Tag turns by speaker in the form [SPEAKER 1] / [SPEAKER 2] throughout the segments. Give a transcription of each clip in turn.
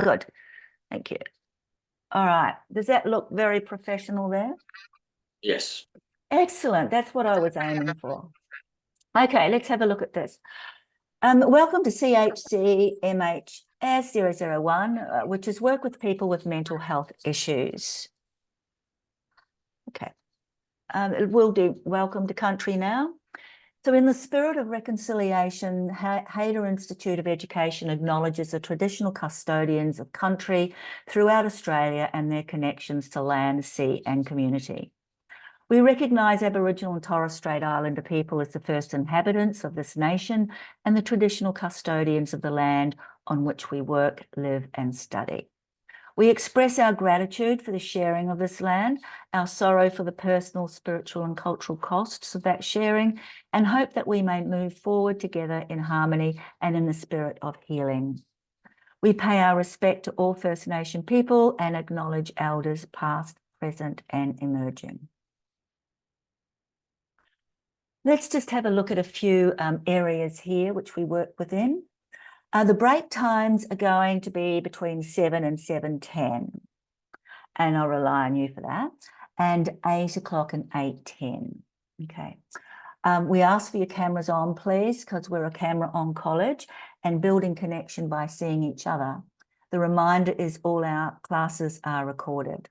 [SPEAKER 1] Good. Thank you. All right. Does that look very professional there?
[SPEAKER 2] Yes.
[SPEAKER 1] Excellent. That's what I was aiming for. Okay, let's have a look at this. Welcome to CHCMHS001, which is work with people with mental health issues. Okay. We'll do welcome to country now. So in the spirit of reconciliation, Hayter Institute of Education acknowledges the traditional custodians of country throughout Australia and their connections to land, sea and community. We recognise Aboriginal and Torres Strait Islander people as the first inhabitants of this nation and the traditional custodians of the land on which we work, live and study. We express our gratitude for the sharing of this land, our sorrow for the personal, spiritual and cultural costs of that sharing, and hope that we may move forward together in harmony and in the spirit of healing. We pay our respect to all First Nation people and acknowledge elders past, present and emerging. Let's just have a look at a few areas here which we work within. The break times are going to be between 7 and 7:10, and I'll rely on you for that, and 8 o'clock and 8:10, okay. We ask for your cameras on, please, because we're a camera on college and building connection by seeing each other. The reminder is all our classes are recorded.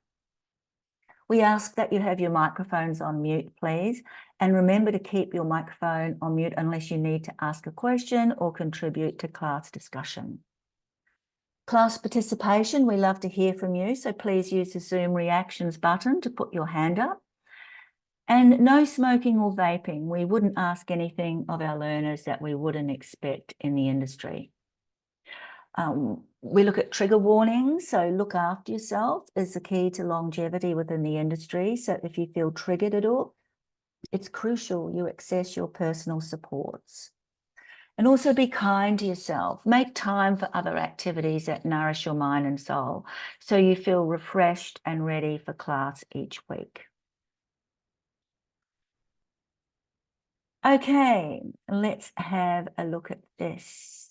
[SPEAKER 1] We ask that you have your microphones on mute, please, and remember to keep your microphone on mute unless you need to ask a question or contribute to class discussion. Class participation, we love to hear from you, so please use the Zoom reactions button to put your hand up. And no smoking or vaping. We wouldn't ask anything of our learners that we wouldn't expect in the industry. We look at trigger warnings, so look after yourself is the key to longevity within the industry. So if you feel triggered at all, it's crucial you access your personal supports. And also be kind to yourself. Make time for other activities that nourish your mind and soul so you feel refreshed and ready for class each week. Okay, let's have a look at this.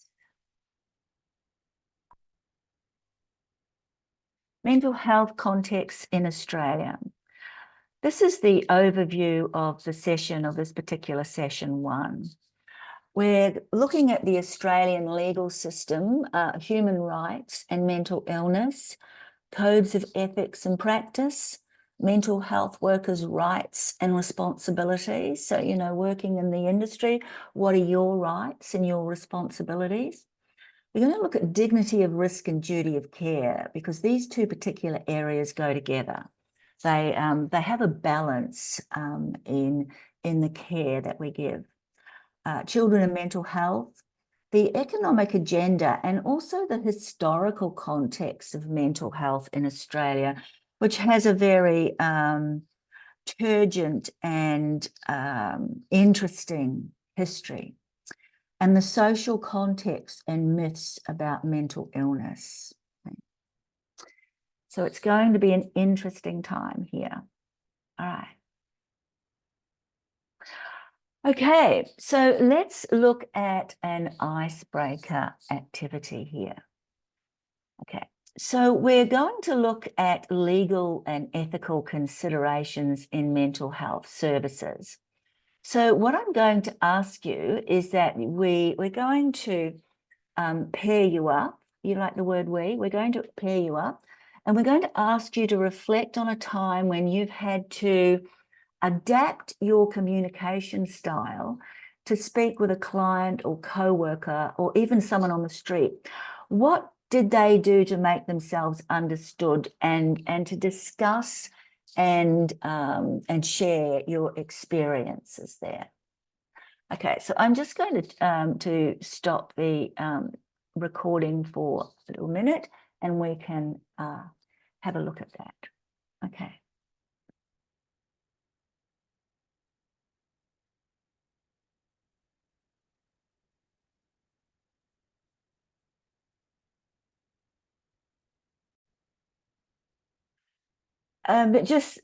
[SPEAKER 1] Mental health context in Australia. This is the overview of the session of this particular session 1. We're looking at the Australian legal system, human rights and mental illness, codes of ethics and practice, mental health workers' rights and responsibilities. So, you know, working in the industry, what are your rights and your responsibilities? We're going to look at dignity of risk and duty of care because these two particular areas go together. They have a balance in the care that we give. Children and mental health, the economic agenda, and also the historical context of mental health in Australia, which has a very turgent and interesting history. And the social context and myths about mental illness. So it's going to be an interesting time here. All right. Okay, so let's look at an icebreaker activity here. Okay, so we're going to look at legal and ethical considerations in mental health services. So what I'm going to ask you is that we're going to pair you up. You like the word we? We're going to pair you up and we're going to ask you to reflect on a time when you've had to adapt your communication style to speak with a client or co-worker or even someone on the street. What did they do to make themselves understood and to discuss and share your experiences there? Okay, so I'm just going to stop the recording for a little minute and we can have a look at that. Okay. But just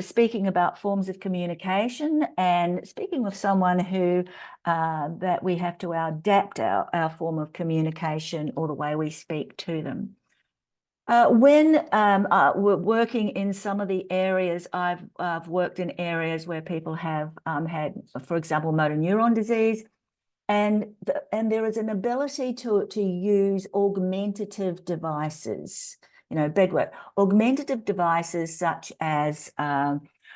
[SPEAKER 1] speaking about forms of communication and speaking with someone who that we have to adapt our form of communication or the way we speak to them. When we're working in some of the areas, I've worked in areas where people have had, for example, motor neuron disease, and there is an ability to use augmentative devices. You know, big word. Augmentative devices such as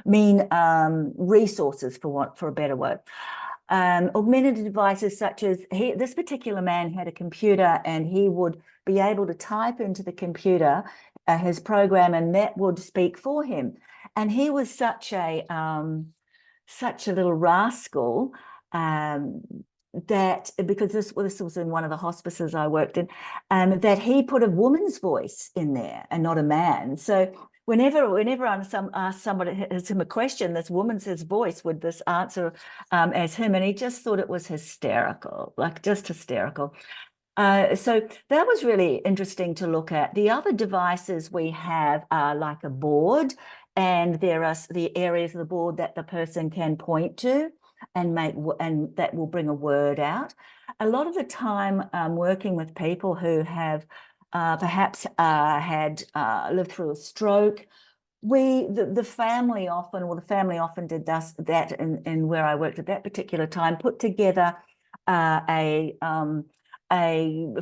[SPEAKER 1] resources, for a better word. Augmented devices such as this particular man had a computer, and he would be able to type into the computer his program, and that would speak for him. And he was such a little rascal, that because this was in one of the hospices I worked in, that he put a woman's voice in there and not a man. So whenever I ask somebody ask him a question, this woman's his voice would this answer as him, and he just thought it was hysterical, like just hysterical. So that was really interesting to look at. The other devices we have are like a board, and there are the areas of the board that the person can point to and that will bring a word out. A lot of the time, working with people who have perhaps had lived through a stroke, the family often did that in where I worked at that particular time, put together a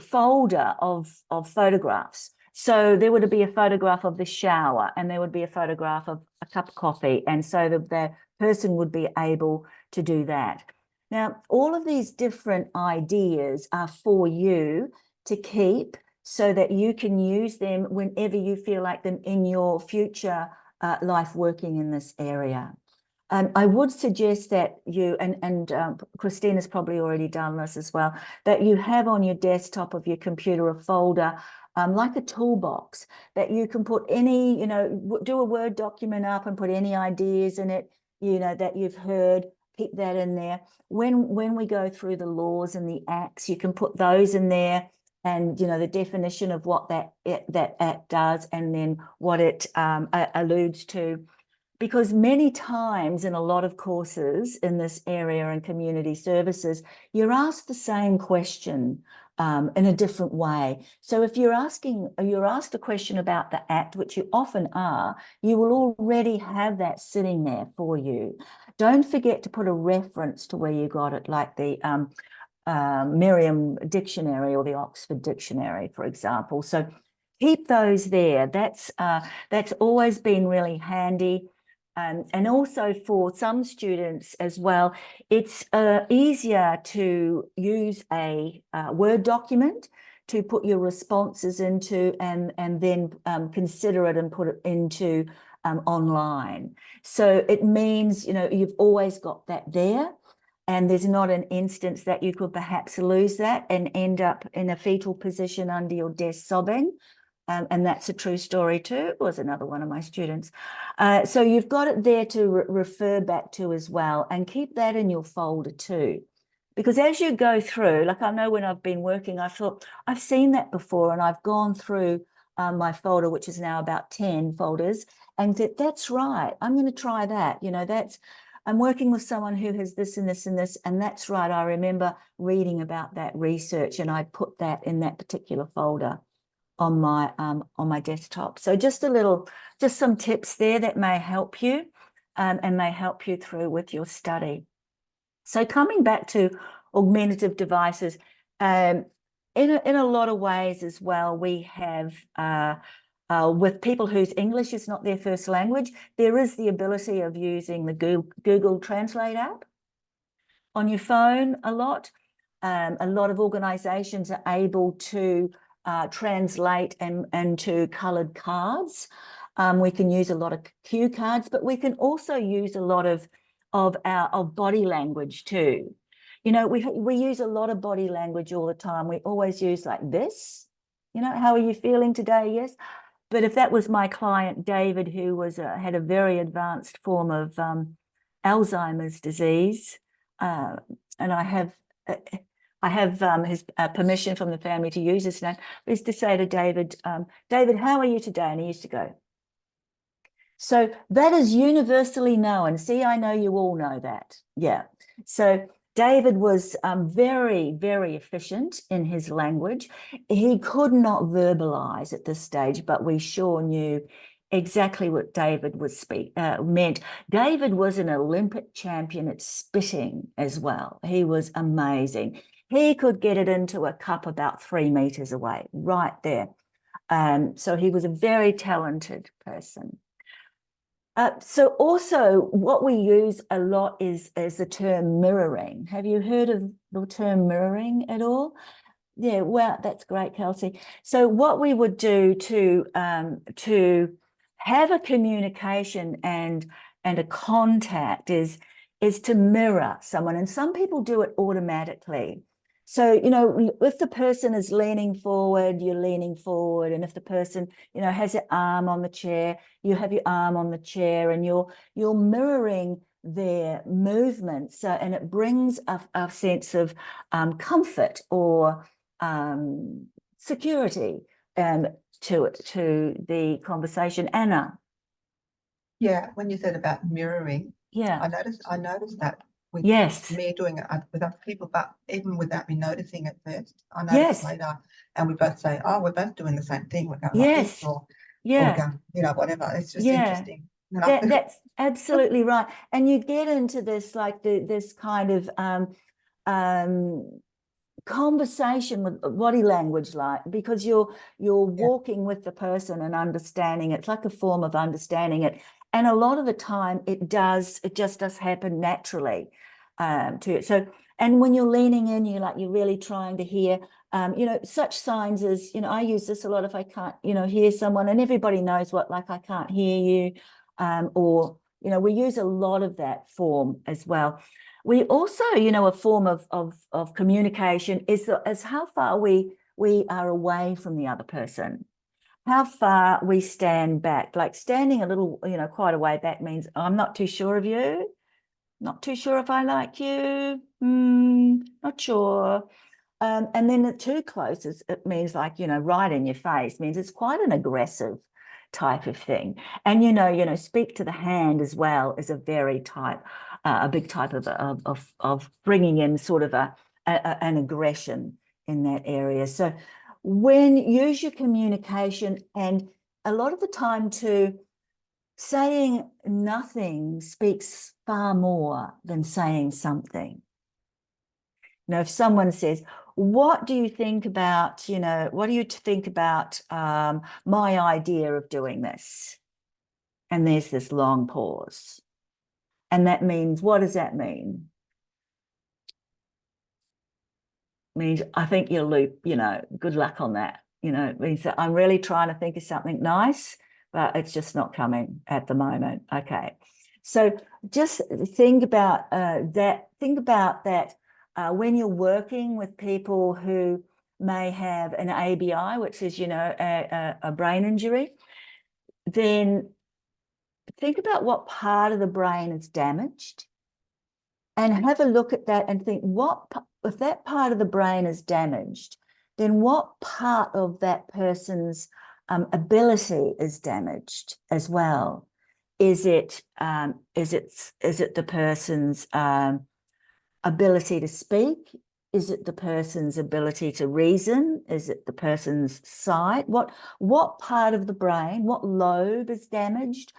[SPEAKER 1] folder of photographs. So there would be a photograph of the shower, and there would be a photograph of a cup of coffee, and so the person would be able to do that. Now, all of these different ideas are for you to keep so that you can use them whenever you feel like them in your future life working in this area. I would suggest that you, and Christina's probably already done this as well, that you have on your desktop of your computer a folder like a toolbox that you can put any, do a Word document up and put any ideas in it, that you've heard, keep that in there. When we go through the laws and the acts, you can put those in there, and the definition of what that act does, and then what it alludes to. Because many times in a lot of courses in this area and community services, you're asked the same question in a different way. So if you're asked a question about the act, which you often are, you will already have that sitting there for you. Don't forget to put a reference to where you got it, like the Merriam Dictionary or the Oxford Dictionary, for example. So keep those there. That's always been really handy. And also for some students as well, it's easier to use a Word document to put your responses into, and then consider it and put it into online. So it means, you've always got that there, and there's not an instance that you could perhaps lose that and end up in a fetal position under your desk sobbing. And that's a true story too. It was another one of my students. So you've got it there to refer back to as well, and keep that in your folder too. Because as you go through, like I know when I've been working, I thought, I've seen that before, and I've gone through my folder, which is now about 10 folders, and that's right, I'm going to try that. I'm working with someone who has this and this and this, and that's right, I remember reading about that research, and I put that in that particular folder on my desktop. So just some tips there that may help you, and may help you through with your study. So coming back to augmentative devices, in a lot of ways as well, we have with people whose English is not their first language, there is the ability of using the Google Translate app on your phone a lot. A lot of organizations are able to translate and to colored cards. We can use a lot of cue cards, but we can also use a lot of body language too. We use a lot of body language all the time. We always use like this, how are you feeling today? Yes. But if that was my client, David, who had a very advanced form of Alzheimer's disease, and I have his permission from the family to use his name, is to say to David, David, how are you today? And he used to go. So that is universally known. See, I know you all know that. Yeah. So David was very, very efficient in his language. He could not verbalize at this stage, but we sure knew exactly what David was meant. David was an Olympic champion at spitting as well. He was amazing. He could get it into a cup about 3 meters away, right there. So he was a very talented person. So also what we use a lot is the term mirroring. Have you heard of the term mirroring at all? Yeah, well, that's great, Kelsey. So what we would do to have a communication and a contact is to mirror someone, and some people do it automatically. So, you know, if the person is leaning forward, you're leaning forward. And if the person, you know, has their arm on the chair, you have your arm on the chair, and you're mirroring their movements. So, and it brings a sense of comfort or security to the conversation. Anna.
[SPEAKER 2] Yeah, when you said about mirroring,
[SPEAKER 1] Yeah.
[SPEAKER 2] I noticed that with
[SPEAKER 1] Yes.
[SPEAKER 2] me doing it with other people, but even without me noticing at first, I
[SPEAKER 1] Yes.
[SPEAKER 2] noticed later, and we both say, "Oh, we're both doing the same thing. We're going like this,
[SPEAKER 1] Yes.
[SPEAKER 2] or
[SPEAKER 1] Yeah.
[SPEAKER 2] going, you know, whatever." It's just
[SPEAKER 1] Yeah.
[SPEAKER 2] interesting. You know?
[SPEAKER 1] That's absolutely right. And you get into this like this kind of conversation with body language, like, because you're walking with the person and understanding it. It's like a form of understanding it. And a lot of the time it just does happen naturally to it. So, and when you're leaning in, you're really trying to hear, you know, such signs as, you know, I use this a lot if I can't, you know, hear someone, and everybody knows what, like, I can't hear you, or, you know, we use a lot of that form as well. We also, you know, a form of communication is how far we are away from the other person, how far we stand back. Like standing a little, you know, quite a way back means I'm not too sure of you, not too sure if I like you, not sure. And then the too close it means, like, you know, right in your face, means it's quite an aggressive type of thing. And you know, speak to the hand as well is a big type of bringing in sort of an aggression in that area. So when use your communication, and a lot of the time too, saying nothing speaks far more than saying something. You know, if someone says, what do you think about, you know, what do you think about my idea of doing this? And there's this long pause. And that means, what does that mean? It means, I think you'll loop, you know, good luck on that. You know, it means that I'm really trying to think of something nice, but it's just not coming at the moment. Okay. So just think about that. Think about that when you're working with people who may have an ABI, which is, you know, a brain injury, then think about what part of the brain is damaged, and have a look at that and think, if that part of the brain is damaged, then what part of that person's ability is damaged as well? Is it the person's ability to speak? Is it the person's ability to reason? Is it the person's sight? What part of the brain, what lobe is damaged?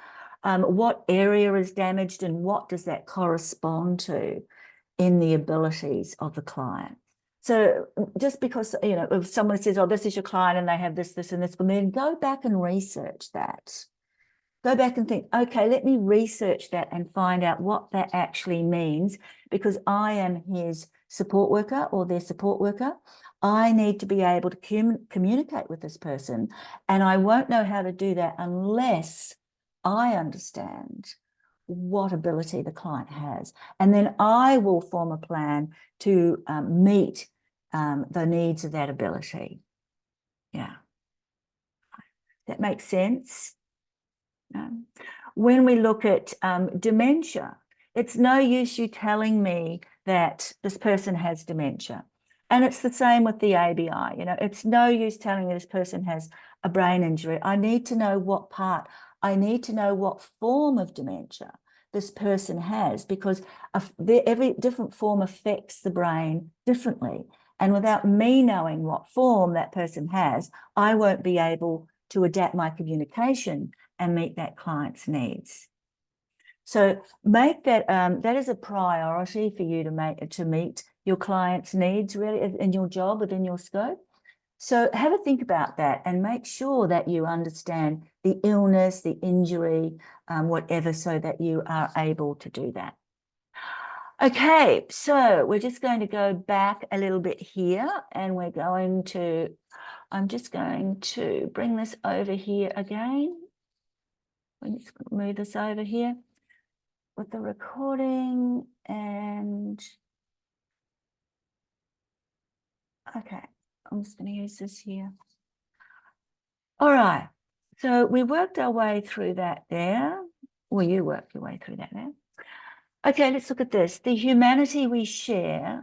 [SPEAKER 1] What area is damaged, and what does that correspond to in the abilities of the client? So just because, you know, if someone says, oh, this is your client and they have this, this, and this, but then go back and research that. Go back and think, okay, let me research that and find out what that actually means, because I am his support worker or their support worker. I need to be able to communicate with this person, and I won't know how to do that unless I understand what ability the client has. And then I will form a plan to meet the needs of that ability. Yeah. That makes sense. When we look at dementia, it's no use you telling me that this person has dementia. And it's the same with the ABI. You know, it's no use telling me this person has a brain injury. I need to know what part. I need to know what form of dementia this person has, because every different form affects the brain differently. And without me knowing what form that person has, I won't be able to adapt my communication and meet that client's needs. So make that, that is a priority for you to meet your client's needs really in your job, within your scope. So have a think about that and make sure that you understand the illness, the injury, whatever, so that you are able to do that. Okay, so we're just going to go back a little bit here, and we're going to, I'm just going to bring this over here again. Let's move this over here with the recording, and okay, I'm just going to use this here. All right, so we worked our way through that there. Well, you worked your way through that there. Okay, let's look at this. The humanity we share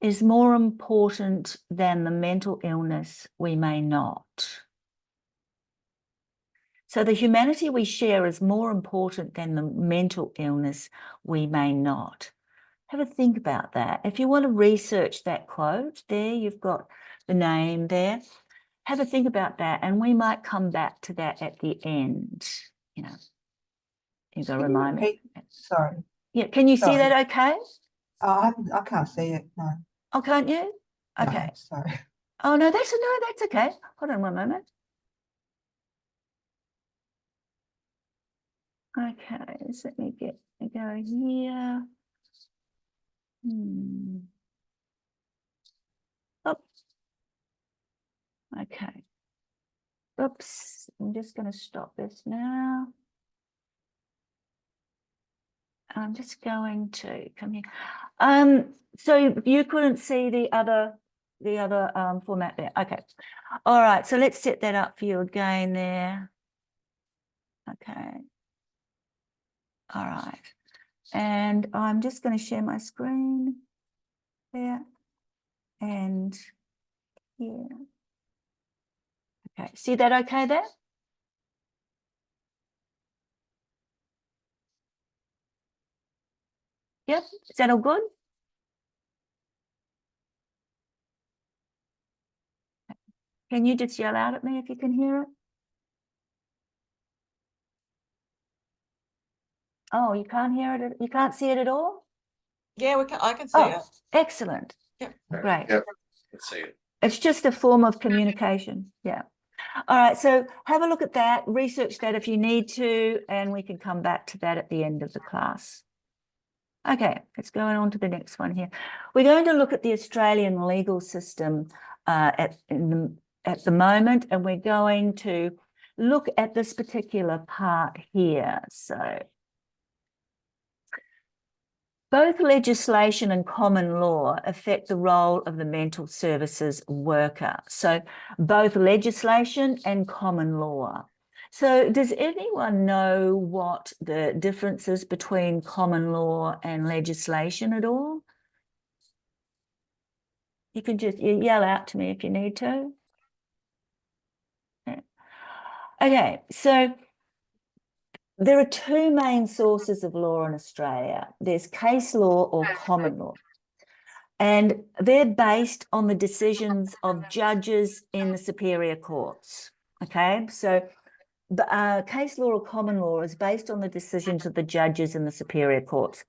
[SPEAKER 1] is more important than the mental illness we may not. So the humanity we share is more important than the mental illness we may not. Have a think about that. If you want to research that quote there, you've got the name there. Have a think about that, and we might come back to that at the end. You know, you've got to remind me.
[SPEAKER 2] Sorry.
[SPEAKER 1] Yeah, can you see
[SPEAKER 2] Sorry.
[SPEAKER 1] that okay?
[SPEAKER 2] I can't see it, no.
[SPEAKER 1] Oh, can't you? Okay.
[SPEAKER 2] No, sorry.
[SPEAKER 1] Oh, no, that's okay. Hold on one moment. Okay, so let me get go here. Oh, okay. Oops, I'm just going to stop this now. I'm just going to come here. So you couldn't see the other format there. Okay. All right, so let's set that up for you again there. Okay. All right. And I'm just going to share my screen there and here. Okay, see that okay there? Yep, is that all good? Can you just yell out at me if you can hear it? Oh, you can't hear it, you can't see it at all?
[SPEAKER 3] Yeah, I can see it.
[SPEAKER 1] Excellent.
[SPEAKER 3] Yep.
[SPEAKER 1] Great.
[SPEAKER 4] Yep, let's see it.
[SPEAKER 1] It's just a form of communication. Yeah. All right, so have a look at that, research that if you need to, and we can come back to that at the end of the class. Okay, let's go on to the next one here. We're going to look at the Australian legal system at the moment, and we're going to look at this particular part here. So both legislation and common law affect the role of the mental services worker. So both legislation and common law. So does anyone know what the difference is between common law and legislation at all? You can just yell out to me if you need to. Okay, so there are two main sources of law in Australia. There's case law or common law. And they're based on the decisions of judges in the superior courts. Okay, so the case law or common law is based on the decisions of the judges in the superior courts.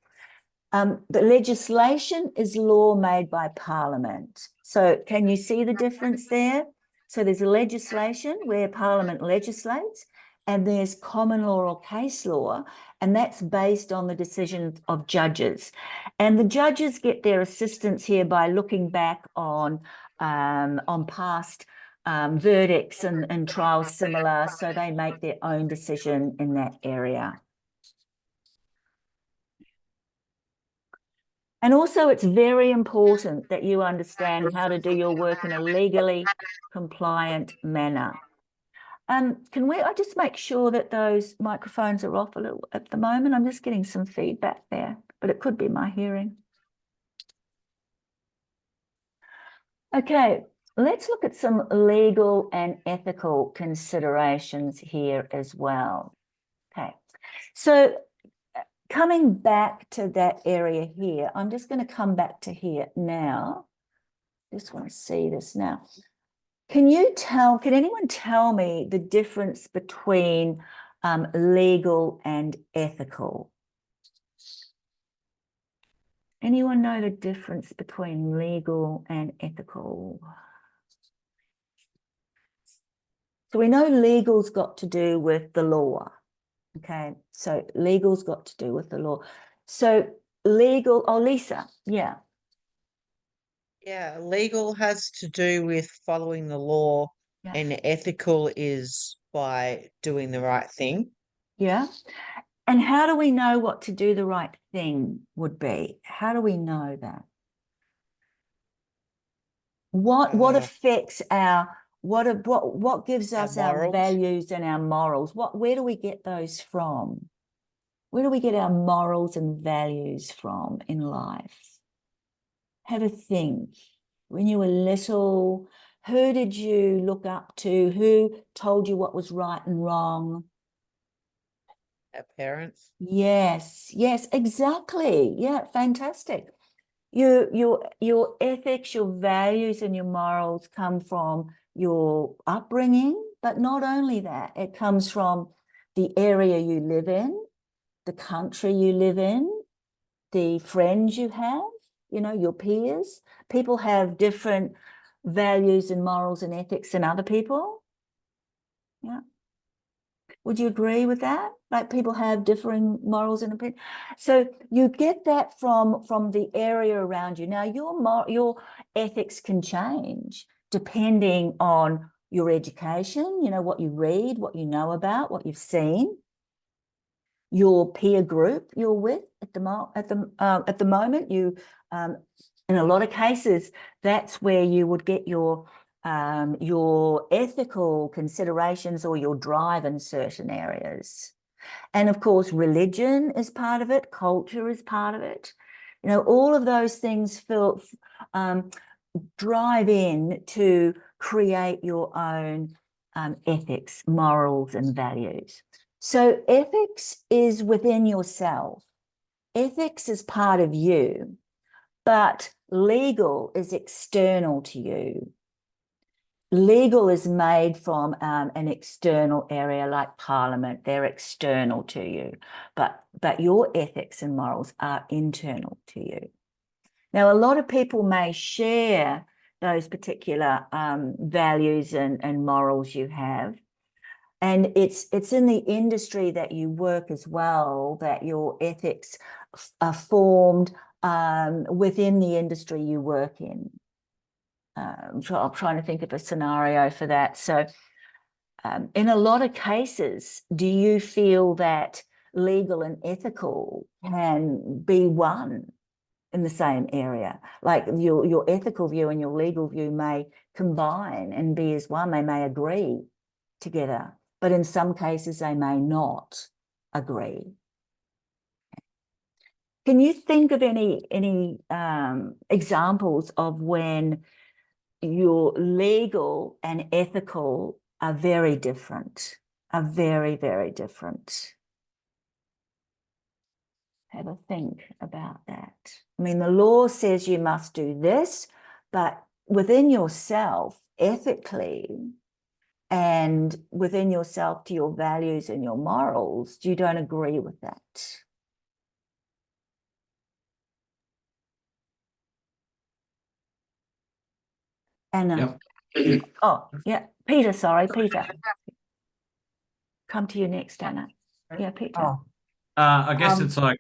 [SPEAKER 1] The legislation is law made by Parliament. So can you see the difference there? So there's legislation where Parliament legislates, and there's common law or case law, and that's based on the decisions of judges. And the judges get their assistance here by looking back on past verdicts and trials similar, so they make their own decision in that area. And also, it's very important that you understand how to do your work in a legally compliant manner. Can I just make sure that those microphones are off a little at the moment? I'm just getting some feedback there, but it could be my hearing. Okay, let's look at some legal and ethical considerations here as well. Okay, so coming back to that area here, I'm just going to come back to here now. Just want to see this now. Can anyone tell me the difference between legal and ethical? Anyone know the difference between legal and ethical? So we know legal's got to do with the law. Okay, so legal's got to do with the law. So legal, oh, Lisa, yeah.
[SPEAKER 4] Yeah, legal has to do with following the law,
[SPEAKER 1] Yeah.
[SPEAKER 4] and ethical is by doing the right thing.
[SPEAKER 1] Yeah. And how do we know what to do the right thing would be? How do we know that? What affects what gives
[SPEAKER 4] Our
[SPEAKER 1] us our
[SPEAKER 4] morals.
[SPEAKER 1] values and our morals? Where do we get those from? Where do we get our morals and values from in life? Have a think. When you were little, who did you look up to? Who told you what was right and wrong?
[SPEAKER 4] Our parents.
[SPEAKER 1] Yes, yes, exactly. Yeah, fantastic. Your ethics, your values, and your morals come from your upbringing, but not only that, it comes from the area you live in, the country you live in, the friends you have, your peers. People have different values and morals and ethics than other people. Yeah. Would you agree with that? Like people have differing morals and opinions. So you get that from the area around you. Now your ethics can change depending on your education, what you read, what you know about, what you've seen, your peer group you're with at the moment. You in a lot of cases, that's where you would get your ethical considerations or your drive in certain areas. And of course, religion is part of it, culture is part of it. All of those things drive in to create your own ethics, morals, and values. So ethics is within yourself. Ethics is part of you, but legal is external to you. Legal is made from an external area like Parliament. They're external to you, but your ethics and morals are internal to you. Now, a lot of people may share those particular values and morals you have. And it's in the industry that you work as well, that your ethics are formed within the industry you work in. I'm trying to think of a scenario for that. So in a lot of cases, do you feel that legal and ethical can be one in the same area? Like your ethical view and your legal view may combine and be as one. They may agree together, but in some cases they may not agree. Can you think of any examples of when your legal and ethical are very different, are very, very different? Have a think about that. I mean, the law says you must do this, but within yourself, ethically, and within yourself to your values and your morals, you don't agree with that. Anna.
[SPEAKER 5] Yep.
[SPEAKER 1] Oh, yeah. Peter, sorry, Peter. Come to you next, Anna. Yeah, Peter.
[SPEAKER 2] Oh,
[SPEAKER 5] I guess
[SPEAKER 2] Um,
[SPEAKER 5] it's like,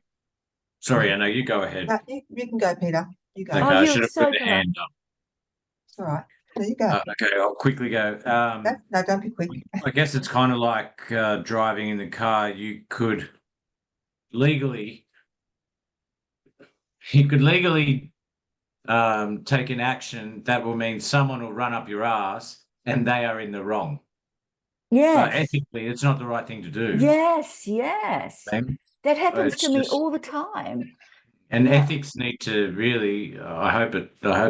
[SPEAKER 5] sorry, Anna, you go ahead.
[SPEAKER 2] no, you can go, Peter. You go.
[SPEAKER 5] Okay,
[SPEAKER 1] Oh,
[SPEAKER 5] I
[SPEAKER 1] you
[SPEAKER 5] should
[SPEAKER 1] were
[SPEAKER 5] have
[SPEAKER 1] so
[SPEAKER 5] put the
[SPEAKER 1] polite.
[SPEAKER 5] hand up.
[SPEAKER 2] It's all right. There you go.
[SPEAKER 5] Okay, I'll quickly go.
[SPEAKER 2] No, don't be quick.
[SPEAKER 5] I guess it's kind of like driving in the car. You could legally take an action that will mean someone will run up your ass and they are in the wrong. But
[SPEAKER 1] Yes.
[SPEAKER 5] ethically, it's not the right thing to do.
[SPEAKER 1] Yes, yes.
[SPEAKER 5] Ma'am.
[SPEAKER 1] That happens
[SPEAKER 5] It's
[SPEAKER 1] to me
[SPEAKER 5] just-
[SPEAKER 1] all the time.
[SPEAKER 5] And
[SPEAKER 1] Yeah.
[SPEAKER 5] ethics need to really, I hope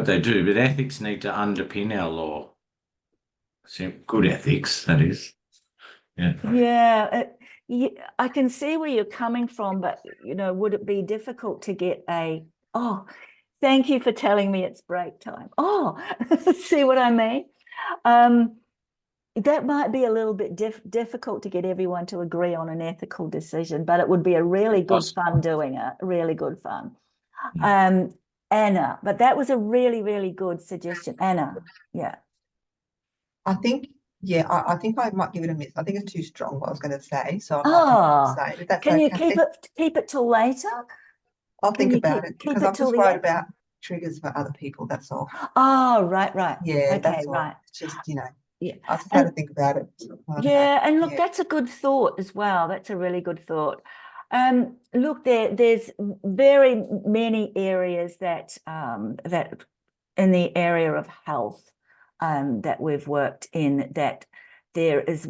[SPEAKER 5] they do, but ethics need to underpin our law. Good ethics, that is. Yeah.
[SPEAKER 1] Yeah, Yeah, I can see where you're coming from, but you know, would it be difficult to get a, oh, thank you for telling me it's break time. Oh, see what I mean? That might be a little bit difficult to get everyone to agree on an ethical decision, but it would be a really good fun doing it, really good fun. Anna, but that was a really, really good suggestion. Anna, yeah.
[SPEAKER 2] I think, yeah, I think I might give it a miss. I think it's too strong what I was going to say. So I might
[SPEAKER 1] Oh,
[SPEAKER 2] say if that's
[SPEAKER 1] can you
[SPEAKER 2] okay.
[SPEAKER 1] keep it till later?
[SPEAKER 2] I'll
[SPEAKER 1] Can
[SPEAKER 2] think
[SPEAKER 1] you
[SPEAKER 2] about it
[SPEAKER 1] keep
[SPEAKER 2] because
[SPEAKER 1] it
[SPEAKER 2] I'm
[SPEAKER 1] till
[SPEAKER 2] just
[SPEAKER 1] the
[SPEAKER 2] worried
[SPEAKER 1] end?
[SPEAKER 2] about triggers for other people. That's all.
[SPEAKER 1] Oh, right.
[SPEAKER 2] Yeah,
[SPEAKER 1] Okay,
[SPEAKER 2] that's all.
[SPEAKER 1] right.
[SPEAKER 2] It's just, you know,
[SPEAKER 1] Yeah.
[SPEAKER 2] I just had to think about it.
[SPEAKER 1] Yeah, and look,
[SPEAKER 2] Yeah.
[SPEAKER 1] that's a good thought as well. That's a really good thought. Look, there's very many areas that that in the area of health that we've worked in, that there is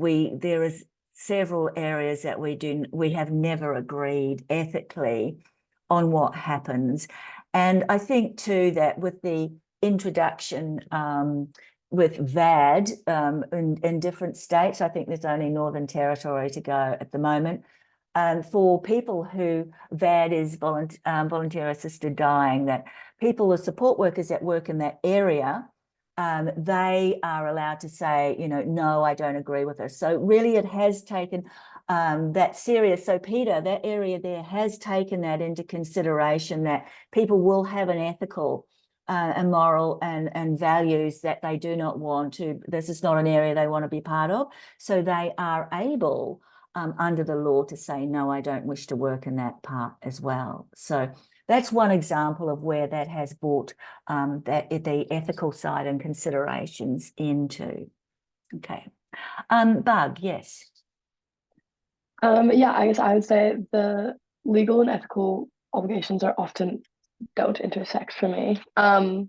[SPEAKER 1] several areas that we have never agreed ethically on what happens. And I think too that with the introduction with VAD in different states, I think there's only Northern Territory to go at the moment. For people who VAD is volunteer assisted dying, that people, the support workers that work in that area, they are allowed to say, you know, no, I don't agree with her. So really it has taken that serious. So Peter, that area there has taken that into consideration, that people will have an ethical and moral and values that they do not want to, this is not an area they want to be part of. So they are able under the law to say, no, I don't wish to work in that part as well. So that's one example of where that has brought the ethical side and considerations into. Okay. Bug, yes.
[SPEAKER 6] Yeah, I guess I would say the legal and ethical obligations are often don't intersect for me. I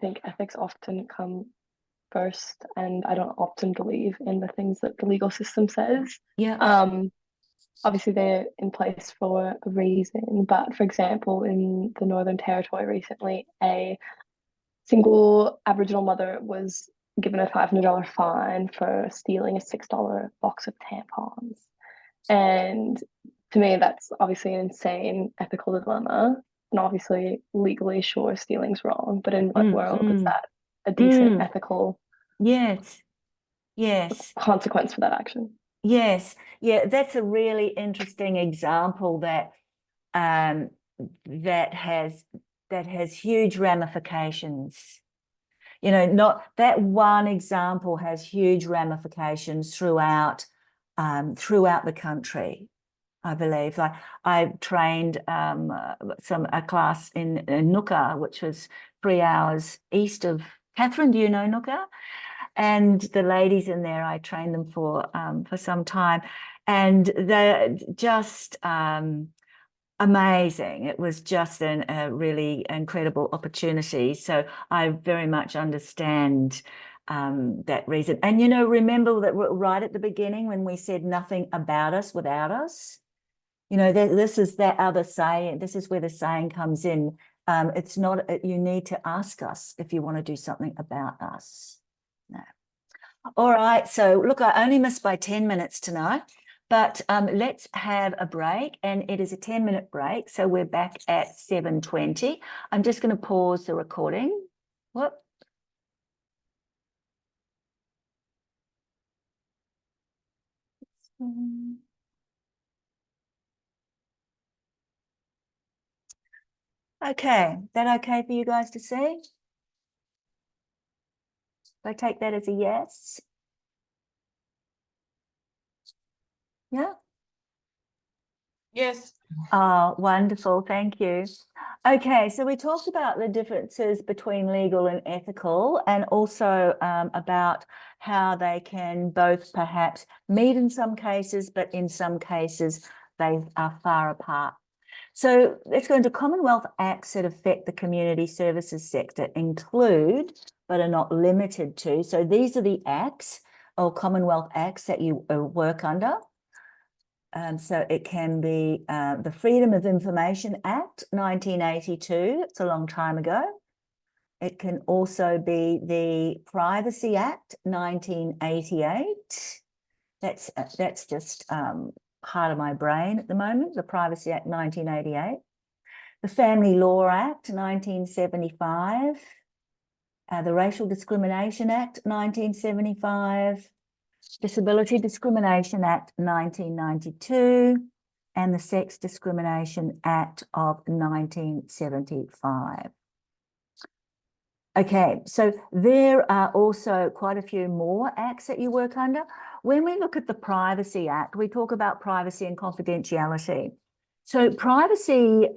[SPEAKER 6] think ethics often come first, and I don't often believe in the things that the legal system says.
[SPEAKER 1] Yeah.
[SPEAKER 6] Obviously they're in place for a reason, but for example, in the Northern Territory recently, a single Aboriginal mother was given a $500 fine for stealing a $6 box of tampons. And to me, that's obviously an insane ethical dilemma. And obviously, legally, sure, stealing's wrong, but in what world is that a decent ethical
[SPEAKER 1] yes
[SPEAKER 6] consequence for that action?
[SPEAKER 1] Yes, yeah, that's a really interesting example that that has huge ramifications. You know, not that one example has huge ramifications throughout the country. I believe, like I trained a class in Nooka, which was 3 hours east of Catherine. Do you know Nooka? And the ladies in there, I trained them for some time, and they're just amazing. It was just a really incredible opportunity. So I very much understand that reason. And, you know, remember that right at the beginning when we said nothing about us without us, you know, this is that other saying, this is where the saying comes in. It's not, you need to ask us if you want to do something about us. No. All right. So look, I only missed by 10 minutes tonight, but let's have a break, and it is a 10-minute break. So we're back at 7:20. I'm just going to pause the recording. Whoop. Okay, that okay for you guys to see? I take that as a yes. Yeah.
[SPEAKER 3] Yes.
[SPEAKER 1] Oh, wonderful. Thank you. Okay, so we talked about the differences between legal and ethical, and also about how they can both perhaps meet in some cases, but in some cases they are far apart. So let's go into Commonwealth Acts that affect the community services sector include, but are not limited to. So these are the acts or Commonwealth Acts that you work under. So it can be the Freedom of Information Act, 1982. It's a long time ago. It can also be the Privacy Act, 1988. That's just part of my brain at the moment, the Privacy Act 1988, the Family Law Act 1975, the Racial Discrimination Act 1975, Disability Discrimination Act 1992, and the Sex Discrimination Act of 1975. Okay, so there are also quite a few more acts that you work under. When we look at the Privacy Act, we talk about privacy and confidentiality. So privacy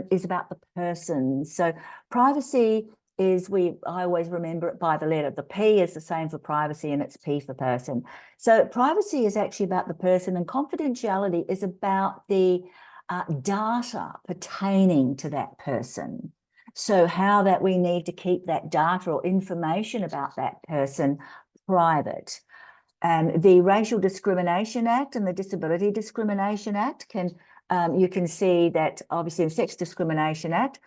[SPEAKER 1] is about the person. So privacy is, I always remember it by the letter. The P is the same for privacy and it's P for person. So privacy is actually about the person, and confidentiality is about the data pertaining to that person. So how that we need to keep that data or information about that person private. The Racial Discrimination Act and the Disability Discrimination Act can, you can see that obviously the Sex Discrimination Act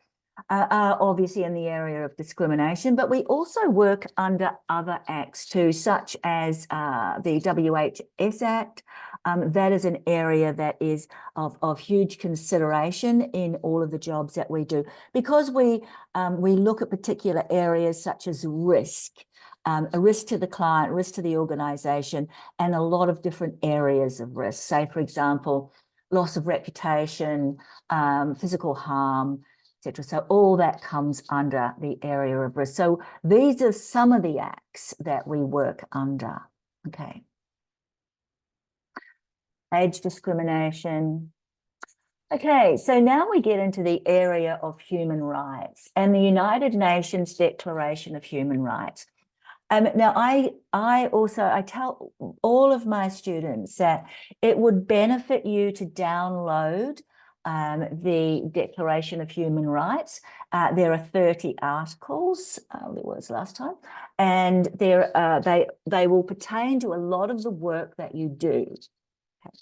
[SPEAKER 1] are obviously in the area of discrimination, but we also work under other acts too, such as the WHS Act. That is an area that is of huge consideration in all of the jobs that we do, because we look at particular areas such as risk, a risk to the client, risk to the organisation, and a lot of different areas of risk. Say, for example, loss of reputation, physical harm, etc. So all that comes under the area of risk. So these are some of the acts that we work under. Okay. Age discrimination. Okay, so now we get into the area of human rights and the United Nations Declaration of Human Rights. Now, I tell all of my students that it would benefit you to download the Declaration of Human Rights. There are 30 articles, there was last time, and they will pertain to a lot of the work that you do. Okay.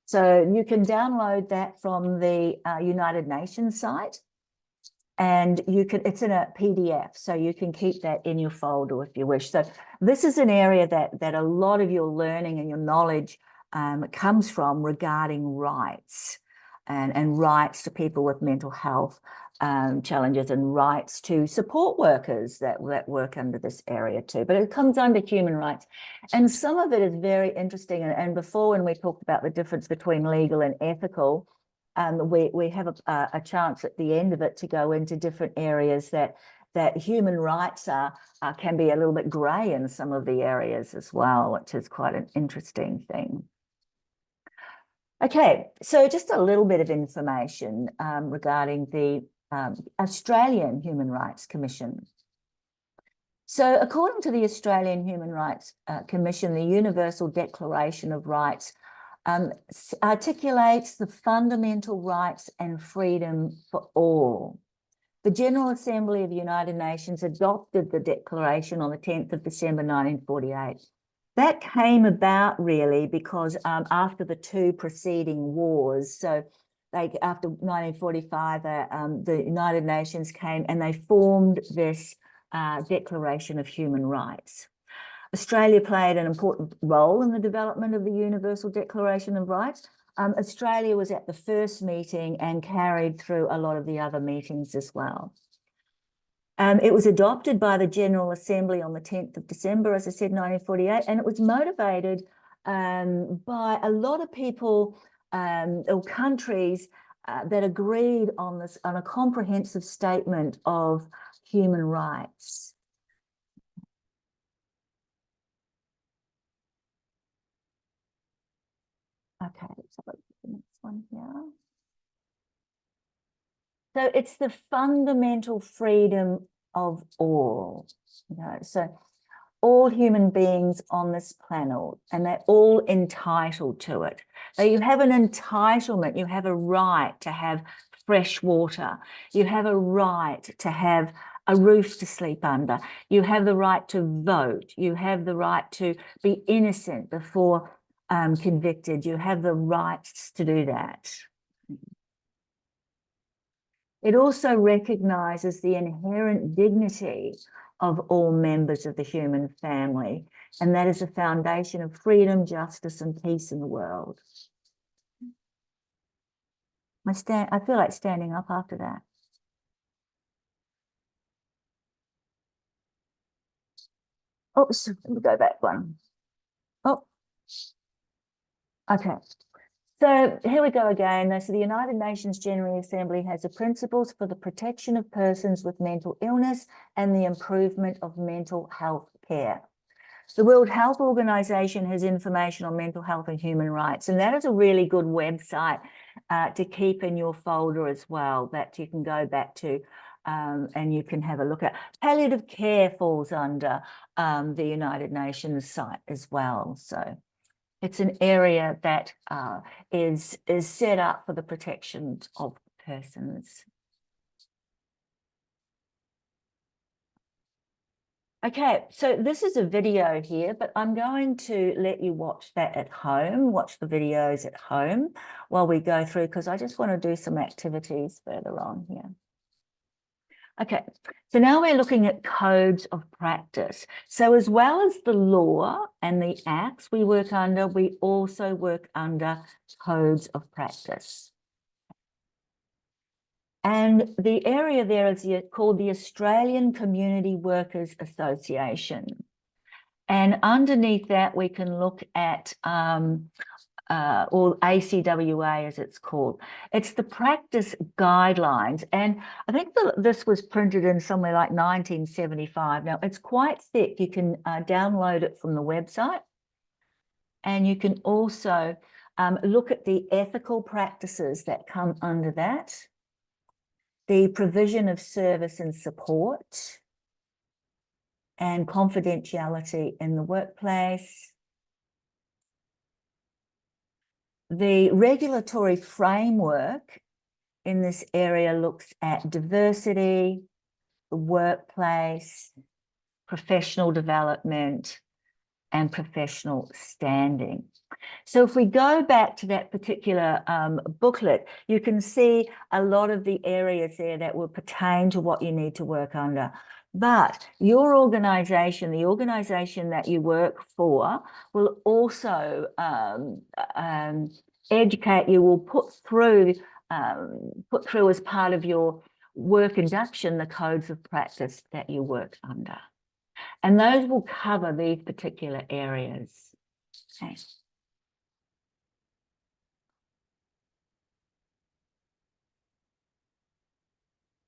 [SPEAKER 1] So you can download that from the United Nations site, and it's in a PDF, so you can keep that in your folder if you wish. So this is an area that a lot of your learning and your knowledge comes from regarding rights. And rights to people with mental health challenges, and rights to support workers that work under this area too. But it comes under human rights. And some of it is very interesting. And before, when we talked about the difference between legal and ethical, we have a chance at the end of it to go into different areas that human rights can be a little bit grey in some of the areas as well, which is quite an interesting thing. Okay, so just a little bit of information regarding the Australian Human Rights Commission. So according to the Australian Human Rights Commission, the Universal Declaration of Rights articulates the fundamental rights and freedom for all. The General Assembly of the United Nations adopted the declaration on the 10th of December 1948. That came about really because after the two preceding wars, so after 1945, the United Nations came and they formed this Declaration of Human Rights. Australia played an important role in the development of the Universal Declaration of Rights. Australia was at the first meeting and carried through a lot of the other meetings as well. It was adopted by the General Assembly on the 10th of December, as I said, 1948, and it was motivated by a lot of people or countries that agreed on a comprehensive statement of human rights. Okay, let's have a look at the next one here. So it's the fundamental freedom of all. So all human beings on this planet, and they're all entitled to it. So you have an entitlement, you have a right to have fresh water, you have a right to have a roof to sleep under, you have the right to vote, you have the right to be innocent before convicted, you have the rights to do that. It also recognises the inherent dignity of all members of the human family, and that is a foundation of freedom, justice, and peace in the world. I feel like standing up after that. Oops, let me go back one. Oh, okay. So here we go again. So the United Nations General Assembly has the principles for the protection of persons with mental illness and the improvement of mental health care. The World Health Organization has information on mental health and human rights, and that is a really good website to keep in your folder as well, that you can go back to and you can have a look at. Palliative care falls under the United Nations site as well. So it's an area that is set up for the protection of persons. Okay, so this is a video here, but I'm going to let you watch that at home, watch the videos at home while we go through, because I just want to do some activities further on here. Okay, so now we're looking at codes of practice. So as well as the law and the acts we work under, we also work under codes of practice. And the area there is called the Australian Community Workers Association. And underneath that, we can look at, or ACWA as it's called. It's the practice guidelines. And I think this was printed in somewhere like 1975. Now, it's quite thick. You can download it from the website. And you can also look at the ethical practices that come under that. The provision of service and support, and confidentiality in the workplace. The regulatory framework in this area looks at diversity, the workplace, professional development, and professional standing. So if we go back to that particular booklet, you can see a lot of the areas there that will pertain to what you need to work under. But your organisation, the organisation that you work for, will also educate you, will put through as part of your work induction the codes of practice that you work under. And those will cover these particular areas. Okay.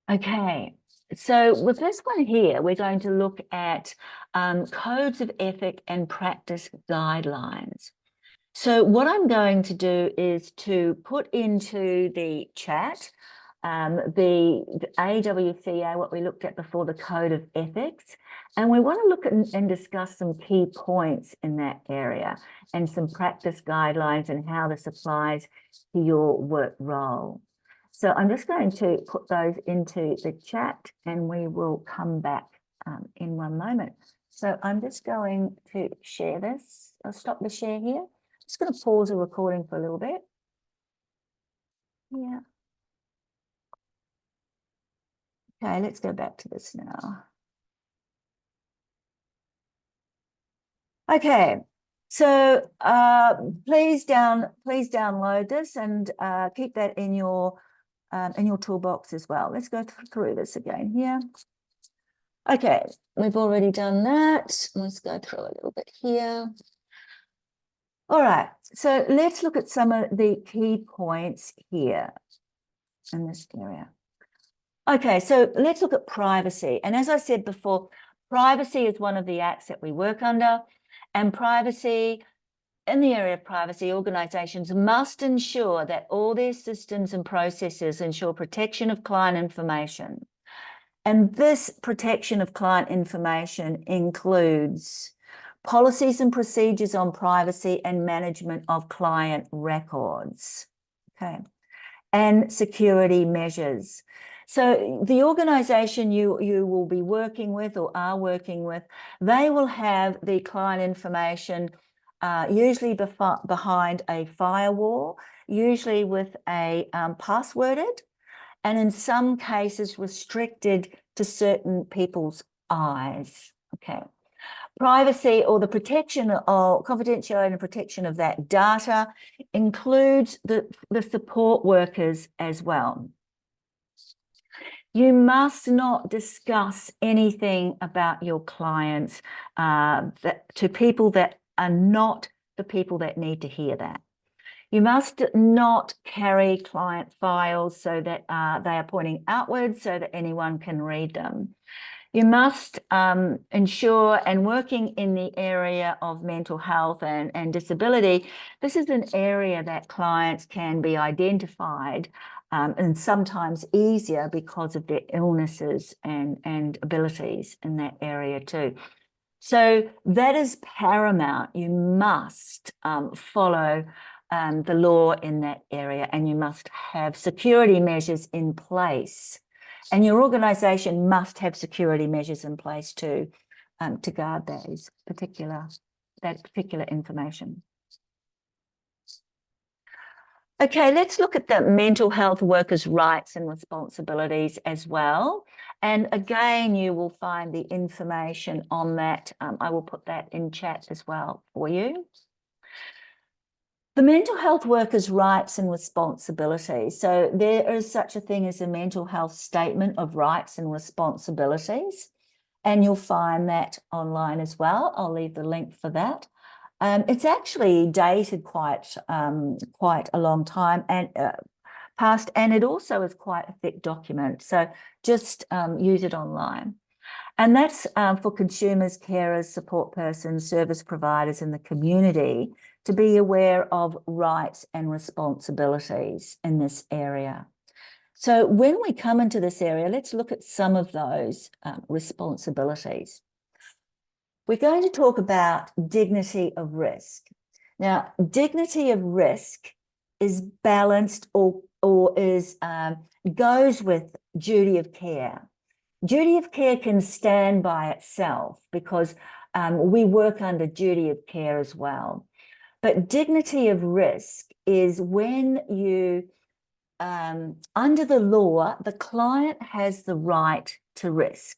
[SPEAKER 1] Okay, so with this one here, we're going to look at codes of ethic and practice guidelines. So what I'm going to do is to put into the chat the AWCA, what we looked at before, the Code of Ethics, and we want to look at and discuss some key points in that area and some practice guidelines and how this applies to your work role. So I'm just going to put those into the chat and we will come back in one moment. So I'm just going to share this. I'll stop the share here. Just going to pause the recording for a little bit. Yeah. Okay, let's go back to this now. Okay, so please download this and keep that in your toolbox as well. Let's go through this again here. Okay, we've already done that. Let's go through a little bit here. All right, so let's look at some of the key points here in this area. Okay, so let's look at privacy. And as I said before, privacy is one of the acts that we work under, and privacy, in the area of privacy, organisations must ensure that all their systems and processes ensure protection of client information. And this protection of client information includes policies and procedures on privacy and management of client records, okay, and security measures. So the organisation you will be working with or are working with, they will have the client information usually behind a firewall, usually with a passworded, and in some cases restricted to certain people's eyes, okay. Privacy or the protection or confidentiality and protection of that data includes the support workers as well. You must not discuss anything about your clients to people that are not the people that need to hear that. You must not carry client files so that they are pointing outwards so that anyone can read them. You must ensure, and working in the area of mental health and disability, this is an area that clients can be identified and sometimes easier because of their illnesses and abilities in that area too. So that is paramount. You must follow the law in that area, and you must have security measures in place. And your organisation must have security measures in place too, to guard that particular information. Okay, let's look at the mental health workers' rights and responsibilities as well. And again, you will find the information on that. I will put that in chat as well for you. The mental health workers' rights and responsibilities. So there is such a thing as a mental health statement of rights and responsibilities, and you'll find that online as well. I'll leave the link for that. It's actually dated quite a long time and past, and it also is quite a thick document. So just use it online. And that's for consumers, carers, support persons, service providers in the community to be aware of rights and responsibilities in this area. So when we come into this area, let's look at some of those responsibilities. We're going to talk about dignity of risk. Now, dignity of risk is balanced or is goes with duty of care. Duty of care can stand by itself because we work under duty of care as well. But dignity of risk is when you, under the law, the client has the right to risk.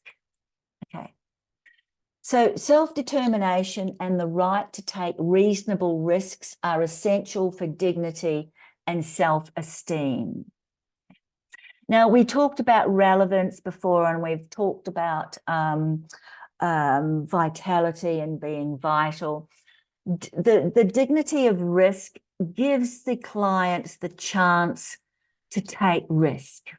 [SPEAKER 1] Okay. So self-determination and the right to take reasonable risks are essential for dignity and self-esteem. Now, we talked about relevance before, and we've talked about vitality and being vital. The dignity of risk gives the clients the chance to take risk.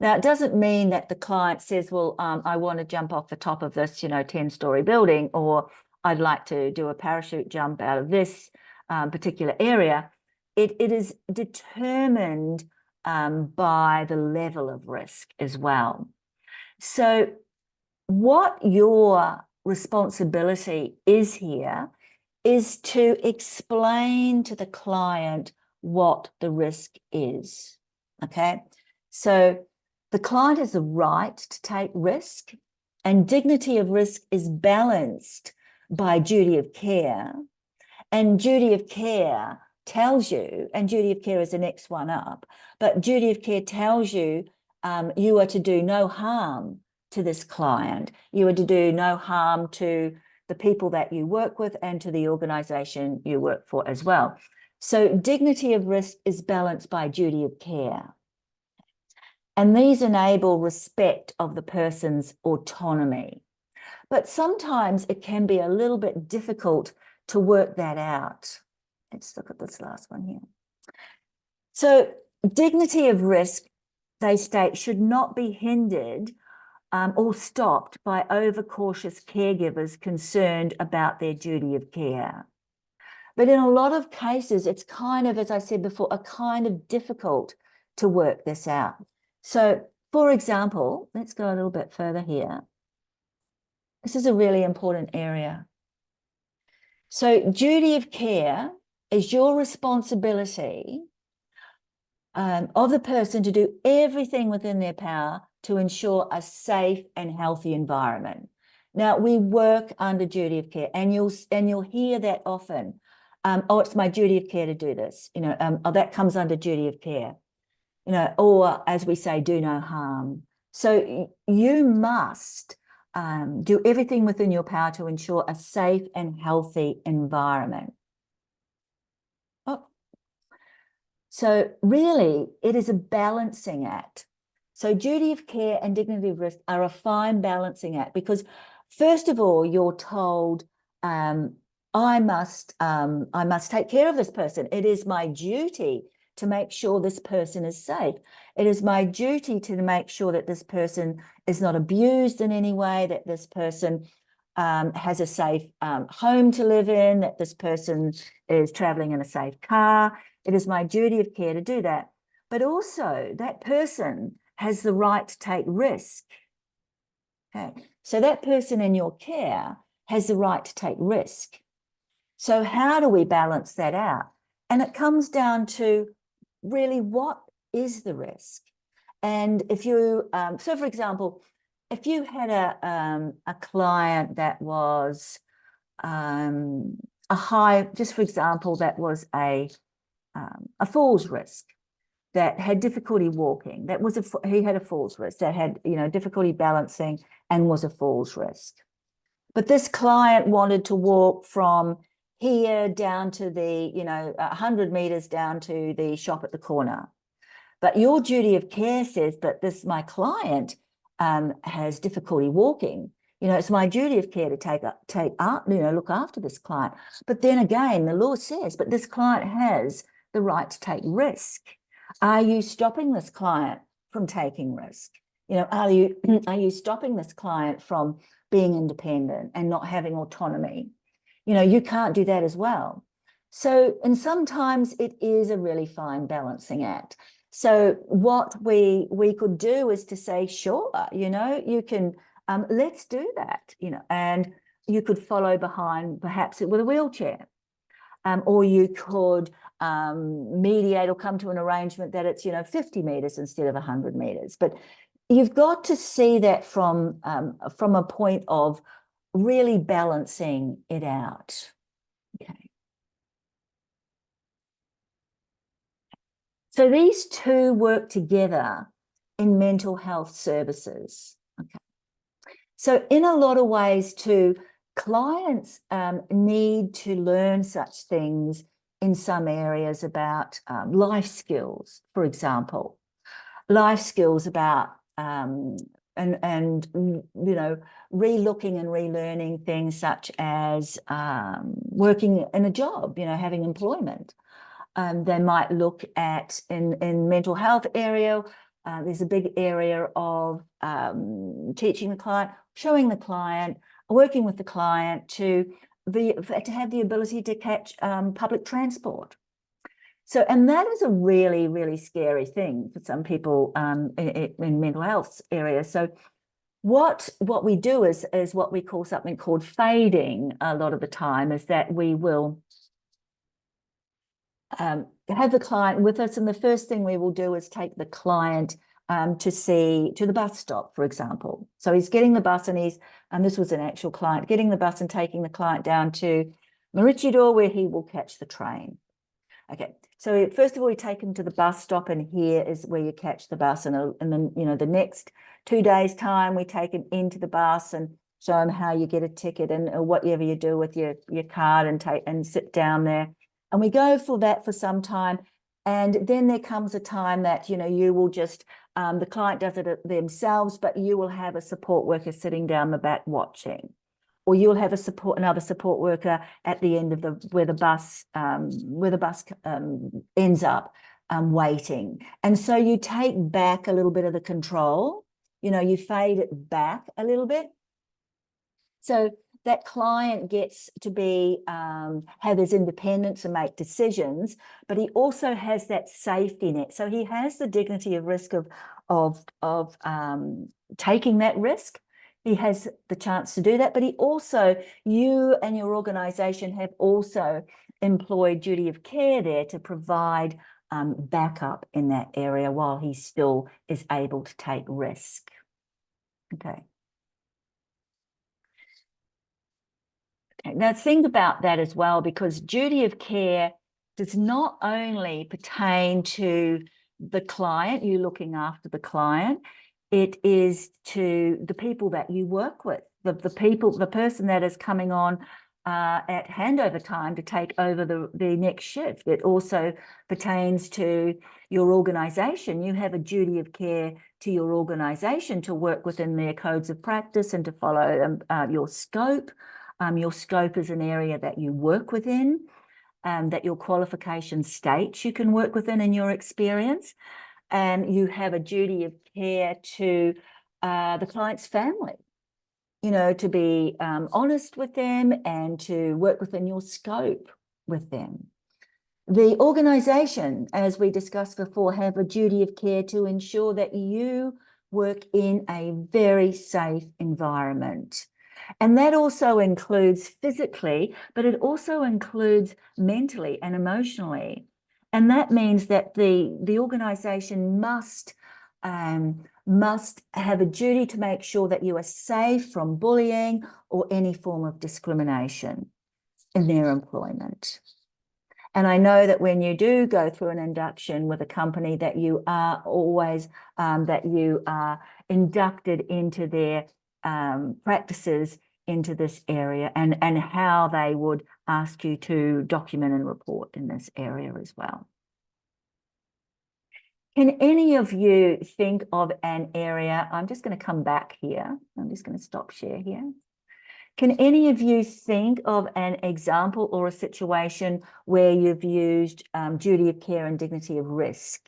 [SPEAKER 1] Now, it doesn't mean that the client says, well, I want to jump off the top of this, 10-story building, or I'd like to do a parachute jump out of this particular area. It is determined by the level of risk as well. So what your responsibility is here is to explain to the client what the risk is, okay? So the client has a right to take risk, and dignity of risk is balanced by duty of care. And duty of care tells you, and duty of care is the next one up, but duty of care tells you you are to do no harm to this client. You are to do no harm to the people that you work with and to the organisation you work for as well. So dignity of risk is balanced by duty of care. And these enable respect of the person's autonomy. But sometimes it can be a little bit difficult to work that out. Let's look at this last one here. So dignity of risk, they state, should not be hindered or stopped by overcautious caregivers concerned about their duty of care. But in a lot of cases, it's kind of, as I said before, a kind of difficult to work this out. So, for example, let's go a little bit further here. This is a really important area. So duty of care is your responsibility of the person to do everything within their power to ensure a safe and healthy environment. Now, we work under duty of care, and you'll hear that often. Oh, it's my duty of care to do this. Oh, that comes under duty of care. Or as we say, do no harm. So you must do everything within your power to ensure a safe and healthy environment. Oh, So really, it is a balancing act. So duty of care and dignity of risk are a fine balancing act because, first of all, you're told, I must take care of this person. It is my duty to make sure this person is safe. It is my duty to make sure that this person is not abused in any way, that this person has a safe home to live in, that this person is traveling in a safe car. It is my duty of care to do that. But also that person has the right to take risk. Okay, so that person in your care has the right to take risk. So how do we balance that out? And it comes down to really what is the risk? And if you, so for example, if you had a client that was a high, just for example, that was a falls risk, that had difficulty walking, that was he had a falls risk, that had, you know, difficulty balancing and was a falls risk. But this client wanted to walk from here down to the, you know, 100 meters down to the shop at the corner. But your duty of care says, but this, my client has difficulty walking. You know, it's my duty of care to look after this client. But then again, the law says, but this client has the right to take risk. Are you stopping this client from taking risk? You know, are you stopping this client from being independent and not having autonomy? You know, you can't do that as well. So, and sometimes it is a really fine balancing act. So what we could do is to say, sure, you know, you can, let's do that, you know, and you could follow behind perhaps with a wheelchair, or you could mediate or come to an arrangement that it's, you know, 50 meters instead of 100 meters. But you've got to see that from a point of really balancing it out. Okay. So these two work together in mental health services. Okay. So in a lot of ways too, clients need to learn such things in some areas about life skills, for example, life skills about and you know, re-looking and relearning things such as working in a job, you know, having employment. They might look at in mental health area. There's a big area of teaching the client, showing the client, working with the client to have the ability to catch public transport. So, and that is a really, really scary thing for some people in mental health areas. So what we do is what we call something called fading a lot of the time, is that we will have the client with us, and the first thing we will do is take the client to the bus stop, for example. So he's getting the bus, and this was an actual client, getting the bus and taking the client down to Maroochydore, where he will catch the train. Okay, so first of all, we take him to the bus stop, and here is where you catch the bus, and then, you know, the next 2 days' time, we take him into the bus and show him how you get a ticket and whatever you do with your card, and sit down there. And we go for that for some time. And then there comes a time that, you know, you will just, the client does it themselves, but you will have a support worker sitting down the back watching. Or you'll have another support worker at the end of where the bus ends up waiting. And so you take back a little bit of the control, you know, you fade it back a little bit. So that client gets to be have his independence and make decisions, but he also has that safety net. So he has the dignity of risk of taking that risk. He has the chance to do that, but he also, you and your organisation have also employed duty of care there to provide backup in that area while he still is able to take risk. Okay. Now think about that as well, because duty of care does not only pertain to the client, you looking after the client, it is to the people that you work with, the person that is coming on at handover time to take over the next shift. It also pertains to your organisation. You have a duty of care to your organisation to work within their codes of practice and to follow your scope. Your scope is an area that you work within, that your qualification states you can work within in your experience. And you have a duty of care to the client's family, you know, to be honest with them and to work within your scope with them. The organisation, as we discussed before, have a duty of care to ensure that you work in a very safe environment. And that also includes physically, but it also includes mentally and emotionally. And that means that the organisation must have a duty to make sure that you are safe from bullying or any form of discrimination in their employment. And I know that when you do go through an induction with a company, that you are always that you are inducted into their practices into this area, and how they would ask you to document and report in this area as well. Can any of you think of an area? I'm just going to come back here. I'm just going to stop share here. Can any of you think of an example or a situation where you've used duty of care and dignity of risk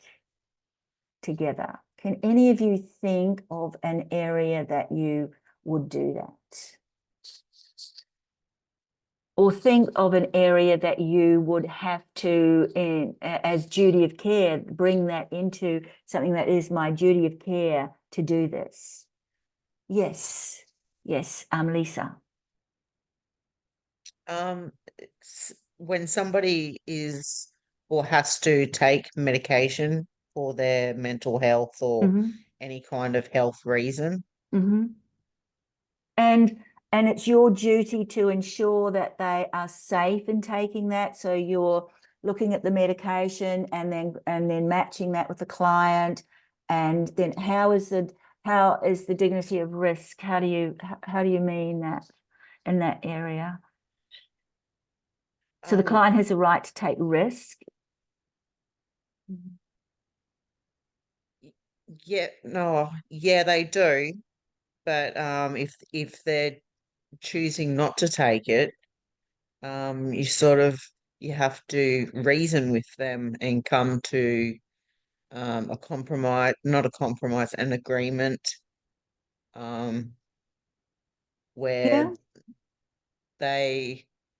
[SPEAKER 1] together? Can any of you think of an area that you would do that? Or think of an area that you would have to, as duty of care, bring that into something that is my duty of care to do this? Yes, yes, Lisa.
[SPEAKER 4] When somebody is or has to take medication for their mental health or any kind of health reason.
[SPEAKER 1] And it's your duty to ensure that they are safe in taking that. So you're looking at the medication and then matching that with the client. And then how is the dignity of risk? How do you mean that in that area? So the client has a right to take risk.
[SPEAKER 4] Yeah, no, yeah, they do. But if they're choosing not to take it, you have to reason with them and come to a compromise, not a compromise, an agreement, where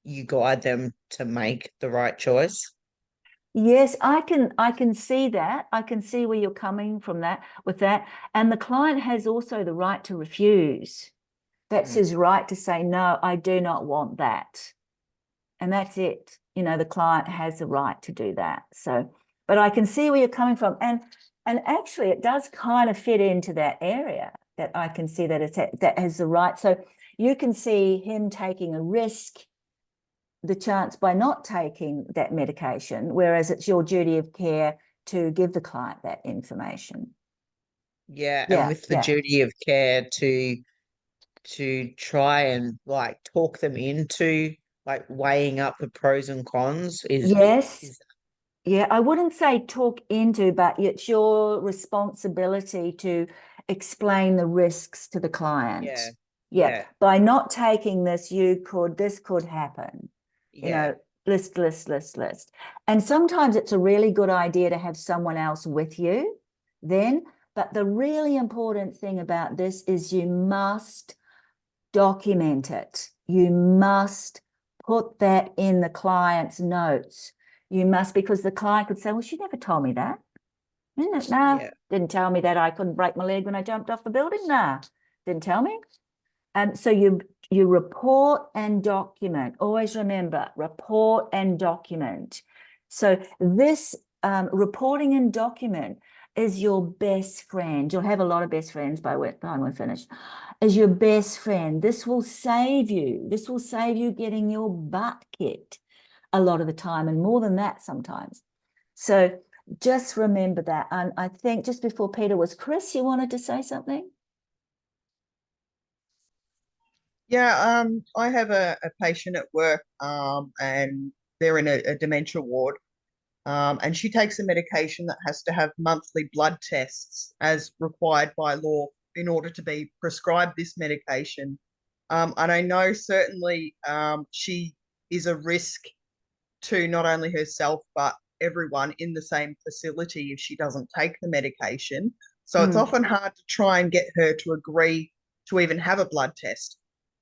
[SPEAKER 4] you guide them to make the right choice.
[SPEAKER 1] Yes, I can see that. I can see where you're coming from with that. And the client has also the right to refuse. That's his right to say, no, I do not want that. And that's it. You know, the client has the right to do that. So, but I can see where you're coming from. And actually it does kind of fit into that area, that I can see that that has the right. So you can see him taking a risk, the chance by not taking that medication, whereas it's your duty of care to give the client that information.
[SPEAKER 4] Yeah, and with the duty of care to try and like talk them into like weighing up the pros and cons is.
[SPEAKER 1] Yeah, I wouldn't say talk into, but it's your responsibility to explain the risks to the client. Yeah. By not taking this, this could happen. You know, list. And sometimes it's a really good idea to have someone else with you then. But the really important thing about this is you must document it. You must put that in the client's notes. You must, because the client could say, well, she never told me that. No, didn't tell me that I couldn't break my leg when I jumped off the building. Nah, didn't tell me. And so you report and document. Always remember, report and document. So this reporting and document is your best friend. You'll have a lot of best friends by the time we're finished. Is your best friend. This will save you. This will save you getting your butt kicked a lot of the time, and more than that sometimes. So just remember that. And I think just before Peter was Chris, you wanted to say something?
[SPEAKER 7] Yeah, I have a patient at work, and they're in a dementia ward, and she takes a medication that has to have monthly blood tests as required by law in order to be prescribed this medication. And I know certainly she is a risk to not only herself but everyone in the same facility if she doesn't take the medication. So it's often hard to try and get her to agree to even have a blood test.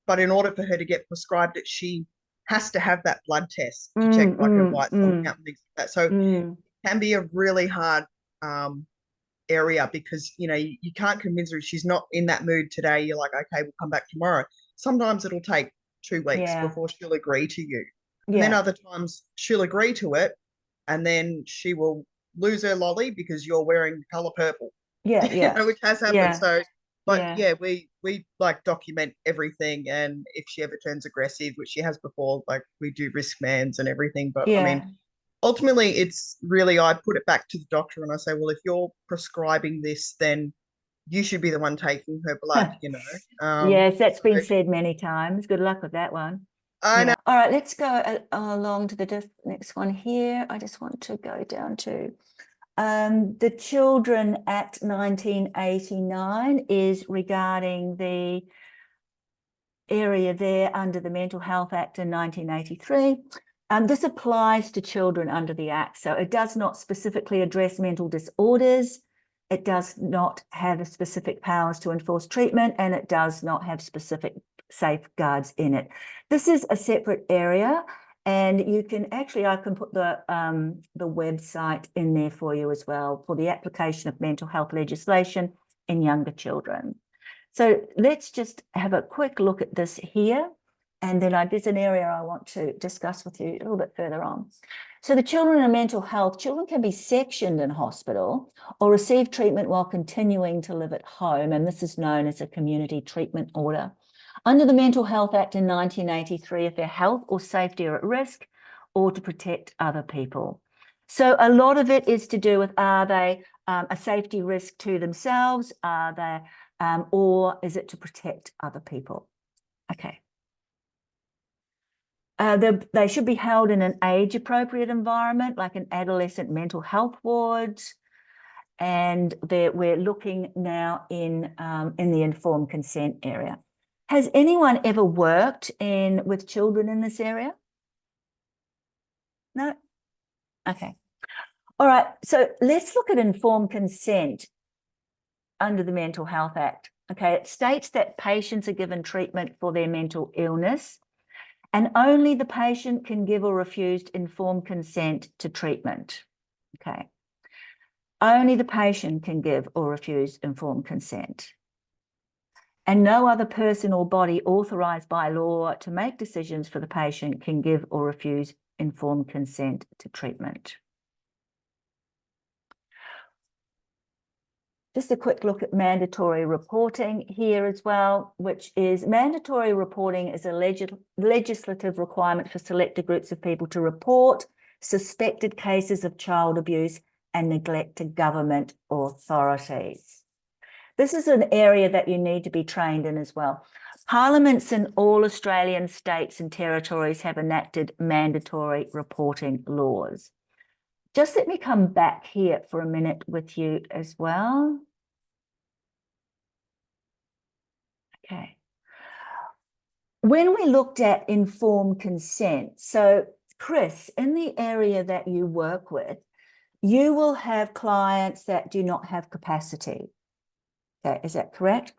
[SPEAKER 7] But in order for her to get prescribed it, she has to have that blood test to check like her white cell count and things like that. So it can be a really hard area because you can't convince her if she's not in that mood today. You're like, okay, we'll come back tomorrow. Sometimes it'll take 2 weeks before she'll agree to you. And then other times she'll agree to it and then she will lose her lolly because you're wearing the color purple. Which has happened. So but we like document everything, and if she ever turns aggressive, which she has before, like we do risk mans and everything. But I mean, ultimately it's really, I put it back to the doctor and I say, well, if you're prescribing this, then you should be the one taking her blood,
[SPEAKER 1] Yes, that's been said many times. Good luck with that one.
[SPEAKER 7] I know.
[SPEAKER 1] All right, let's go along to the next one here. I just want to go down to the Children Act 1989 is regarding the area there under the Mental Health Act in 1983. This applies to children under the Act, so it does not specifically address mental disorders. It does not have specific powers to enforce treatment, and it does not have specific safeguards in it. This is a separate area, and you can actually, I can put the website in there for you as well for the application of mental health legislation in younger children. So let's just have a quick look at this here. And then there's an area I want to discuss with you a little bit further on. So the children in mental health, children can be sectioned in hospital or receive treatment while continuing to live at home. And this is known as a community treatment order. Under the Mental Health Act in 1983, if their health or safety are at risk or to protect other people. So a lot of it is to do with, are they a safety risk to themselves? Are they, or is it to protect other people? Okay. They should be held in an age-appropriate environment, like an adolescent mental health ward. And we're looking now in the informed consent area. Has anyone ever worked with children in this area? No? Okay. All right, so let's look at informed consent under the Mental Health Act. Okay, it states that patients are given treatment for their mental illness, and only the patient can give or refuse informed consent to treatment. Okay. Only the patient can give or refuse informed consent. And no other person or body authorized by law to make decisions for the patient can give or refuse informed consent to treatment. Just a quick look at mandatory reporting here as well, which is mandatory reporting is a legislative requirement for selected groups of people to report suspected cases of child abuse and neglect to government authorities. This is an area that you need to be trained in as well. Parliaments in all Australian states and territories have enacted mandatory reporting laws. Just let me come back here for a minute with you as well. Okay. When we looked at informed consent, so Chris, in the area that you work with, you will have clients that do not have capacity. Okay, is that correct?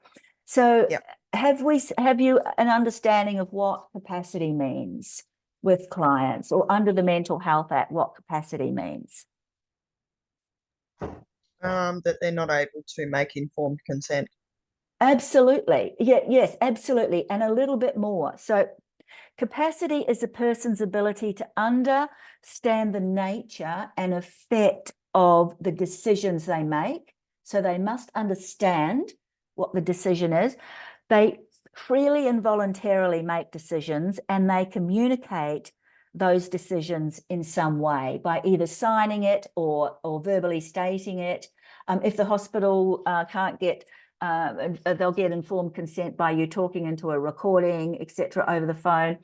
[SPEAKER 1] So
[SPEAKER 7] Yep.
[SPEAKER 1] Have you an understanding of what capacity means with clients, or under the Mental Health Act, what capacity means?
[SPEAKER 7] That they're not able to make informed consent.
[SPEAKER 1] Absolutely. Yeah, yes, absolutely. And a little bit more. So capacity is a person's ability to understand the nature and effect of the decisions they make. So they must understand what the decision is. They freely and voluntarily make decisions, and they communicate those decisions in some way by either signing it or verbally stating it. If the hospital can't get they'll get informed consent by you talking into a recording, etc., over the phone.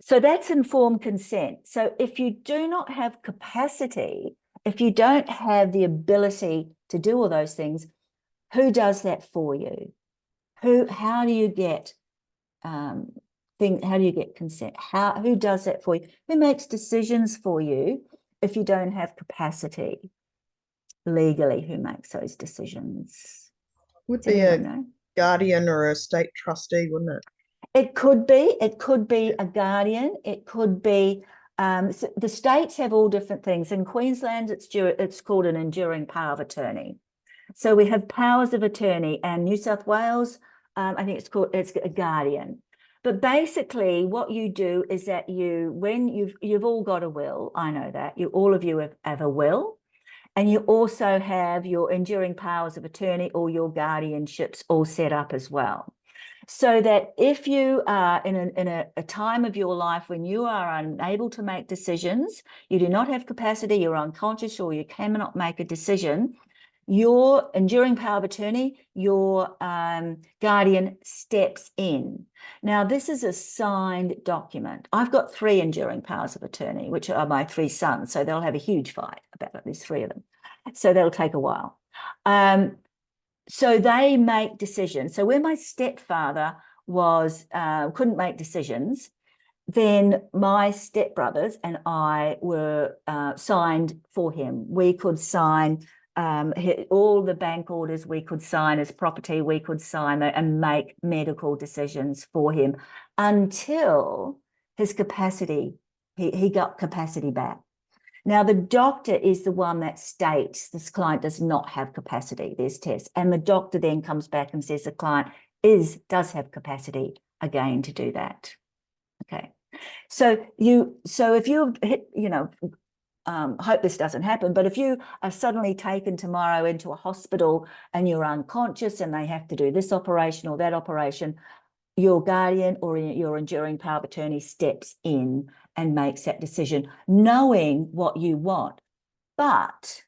[SPEAKER 1] So that's informed consent. So if you do not have capacity, if you don't have the ability to do all those things, who does that for you? How do you get how do you get consent? Who does that for you? Who makes decisions for you if you don't have capacity? Legally, who makes those decisions?
[SPEAKER 7] Would
[SPEAKER 1] Does
[SPEAKER 7] be
[SPEAKER 1] anyone
[SPEAKER 7] a
[SPEAKER 1] know?
[SPEAKER 7] guardian or a state trustee, wouldn't it?
[SPEAKER 1] It could be a guardian. It could be so the states have all different things. In Queensland, it's called an enduring power of attorney. So we have powers of attorney, and New South Wales, I think it's a guardian. But basically, what you do is that when you've all got a will, I know that all of you have a will, and you also have your enduring powers of attorney or your guardianships all set up as well. So that if you are in a time of your life when you are unable to make decisions, you do not have capacity, you're unconscious, or you cannot make a decision, your enduring power of attorney, your guardian steps in. Now, this is a signed document. I've got 3 enduring powers of attorney, which are my 3 sons, so they'll have a huge fight about it. There's 3 of them. So that'll take a while. So they make decisions. So when my stepfather couldn't make decisions, then my stepbrothers and I were signed for him. We could sign all the bank orders, we could sign his property, we could sign and make medical decisions for him until his capacity, he got capacity back. Now, the doctor is the one that states this client does not have capacity. There's tests. And the doctor then comes back and says the client does have capacity again to do that. Okay. So if you hit, hope this doesn't happen, but if you are suddenly taken tomorrow into a hospital and you're unconscious and they have to do this operation or that operation, your guardian or your enduring power of attorney steps in and makes that decision, knowing what you want. But,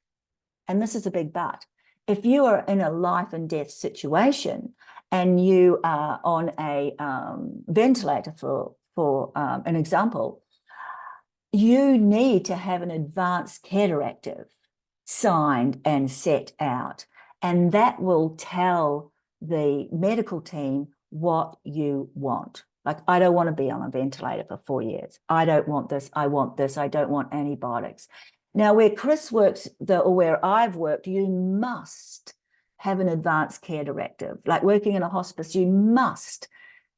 [SPEAKER 1] and this is a big but, if you are in a life and death situation and you are on a ventilator, for an example, you need to have an advance care directive signed and set out, and that will tell the medical team what you want. Like, I don't want to be on a ventilator for 4 years. I don't want this. I want this. I don't want antibiotics. Now, where Chris works, or where I've worked, you must have an advance care directive. Like working in a hospice, you must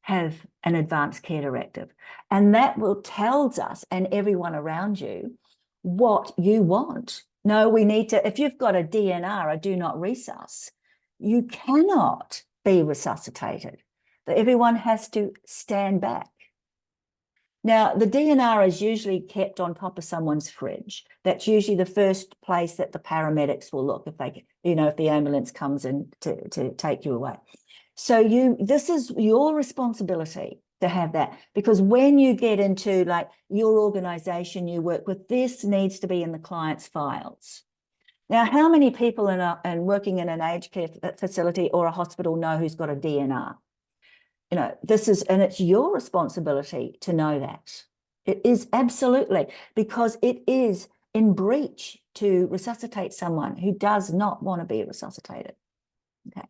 [SPEAKER 1] have an advance care directive. And that will tells us and everyone around you what you want. No, we need to, if you've got a DNR, a do not resus, you cannot be resuscitated. Everyone has to stand back. Now, the DNR is usually kept on top of someone's fridge. That's usually the first place that the paramedics will look if they, if the ambulance comes in to take you away. So this is your responsibility to have that, because when you get into like your organization you work with, this needs to be in the client's files. Now, how many people working in an aged care facility or a hospital know who's got a DNR? And it's your responsibility to know that. It is absolutely, because it is in breach to resuscitate someone who does not want to be resuscitated. Okay.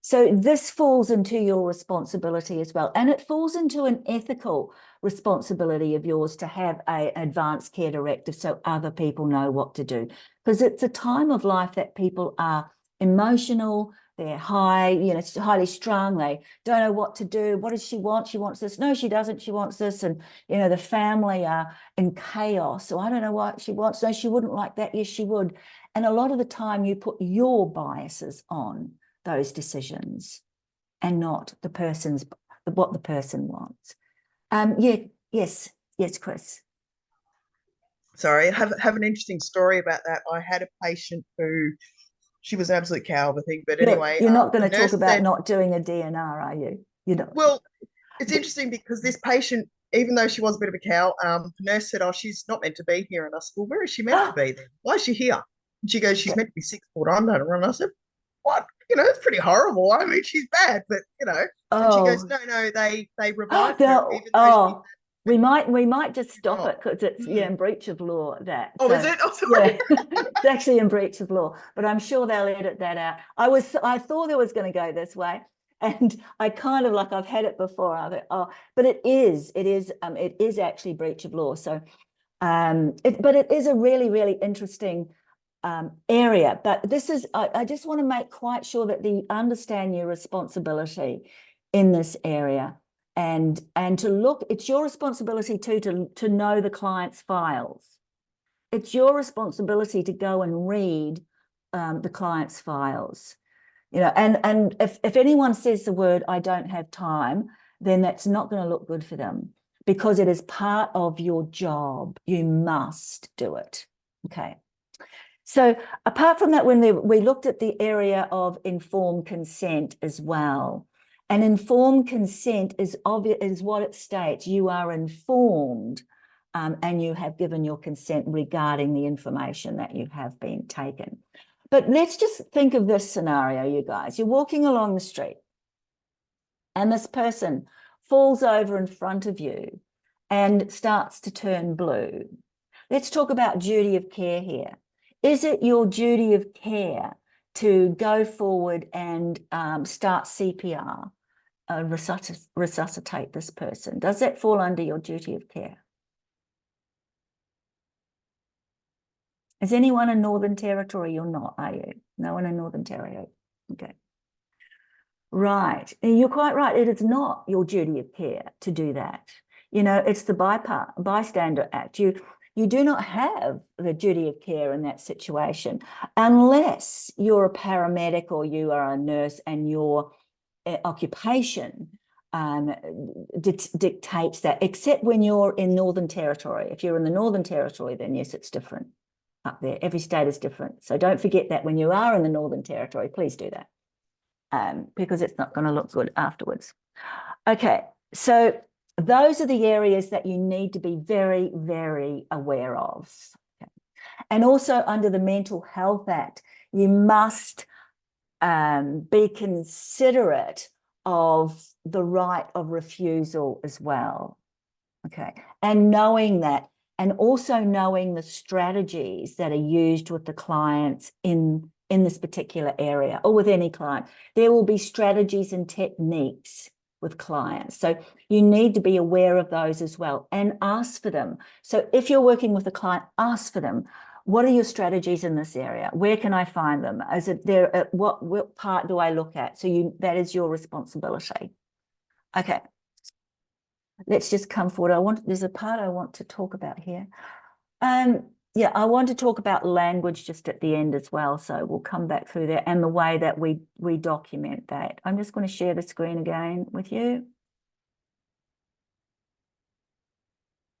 [SPEAKER 1] So this falls into your responsibility as well. And it falls into an ethical responsibility of yours to have an advanced care directive so other people know what to do. Because it's a time of life that people are emotional, they're high, highly strung, they don't know what to do. What does she want? She wants this. No, she doesn't. She wants this. And, the family are in chaos. So I don't know what she wants. No, she wouldn't like that. Yes, she would. And a lot of the time you put your biases on those decisions and not what the person wants. Yes, Chris.
[SPEAKER 7] Sorry, I have an interesting story about that. I had a patient who, she was an absolute cow, I think, but anyway.
[SPEAKER 1] You're not going to talk about
[SPEAKER 7] said,
[SPEAKER 1] not doing a DNR, are you?
[SPEAKER 7] Well, it's interesting because this patient, even though she was a bit of a cow, the nurse said, oh, she's not meant to be here. And I said, well, where is she meant to be then? Why is she here? And she goes, she's meant to be 6 foot under. And I said, what? it's pretty horrible. I mean, she's bad, but and she goes,
[SPEAKER 1] Oh,
[SPEAKER 7] no, they revived her,
[SPEAKER 1] no,
[SPEAKER 7] even though
[SPEAKER 1] we might just stop it
[SPEAKER 7] Oh.
[SPEAKER 1] because it's in breach of law that.
[SPEAKER 7] Oh, is
[SPEAKER 1] So,
[SPEAKER 7] it? Oh, sorry.
[SPEAKER 1] yeah, it's actually in breach of law, but I'm sure they'll edit that out. I thought it was going to go this way, and I kind of like I've had it before. I thought, but it is actually breach of law. So, but it is a really, really interesting area. But this is I just want to make quite sure that you understand your responsibility in this area. And to look, it's your responsibility too to know the client's files. It's your responsibility to go and read the client's files. And if anyone says the word "I don't have time," then that's not going to look good for them, because it is part of your job. You must do it. Okay. So apart from that, when we looked at the area of informed consent as well. And informed consent is what it states. You are informed and you have given your consent regarding the information that you have been taken. But let's just think of this scenario, you guys. You're walking along the street and this person falls over in front of you and starts to turn blue. Let's talk about duty of care here. Is it your duty of care to go forward and start CPR, resuscitate this person? Does that fall under your duty of care? Is anyone in Northern Territory? You're not, are you? No one in Northern Territory. Okay. Right. You're quite right. It is not your duty of care to do that. It's the Bystander Act. You do not have the duty of care in that situation unless you're a paramedic or you are a nurse and your occupation dictates that, except when you're in Northern Territory. If you're in the Northern Territory, then yes, it's different up there. Every state is different. So don't forget that when you are in the Northern Territory, please do that because it's not going to look good afterwards. Okay, so those are the areas that you need to be very, very aware of. Okay. And also under the Mental Health Act, you must be considerate of the right of refusal as well. Okay, and knowing that, and also knowing the strategies that are used with the clients in this particular area or with any client. There will be strategies and techniques with clients. So you need to be aware of those as well and ask for them. So if you're working with a client, ask for them. What are your strategies in this area? Where can I find them? Is it there? What part do I look at? So that is your responsibility. Okay. Let's just come forward. There's a part I want to talk about here. Yeah, I want to talk about language just at the end as well. So we'll come back through there and the way that we document that. I'm just going to share the screen again with you.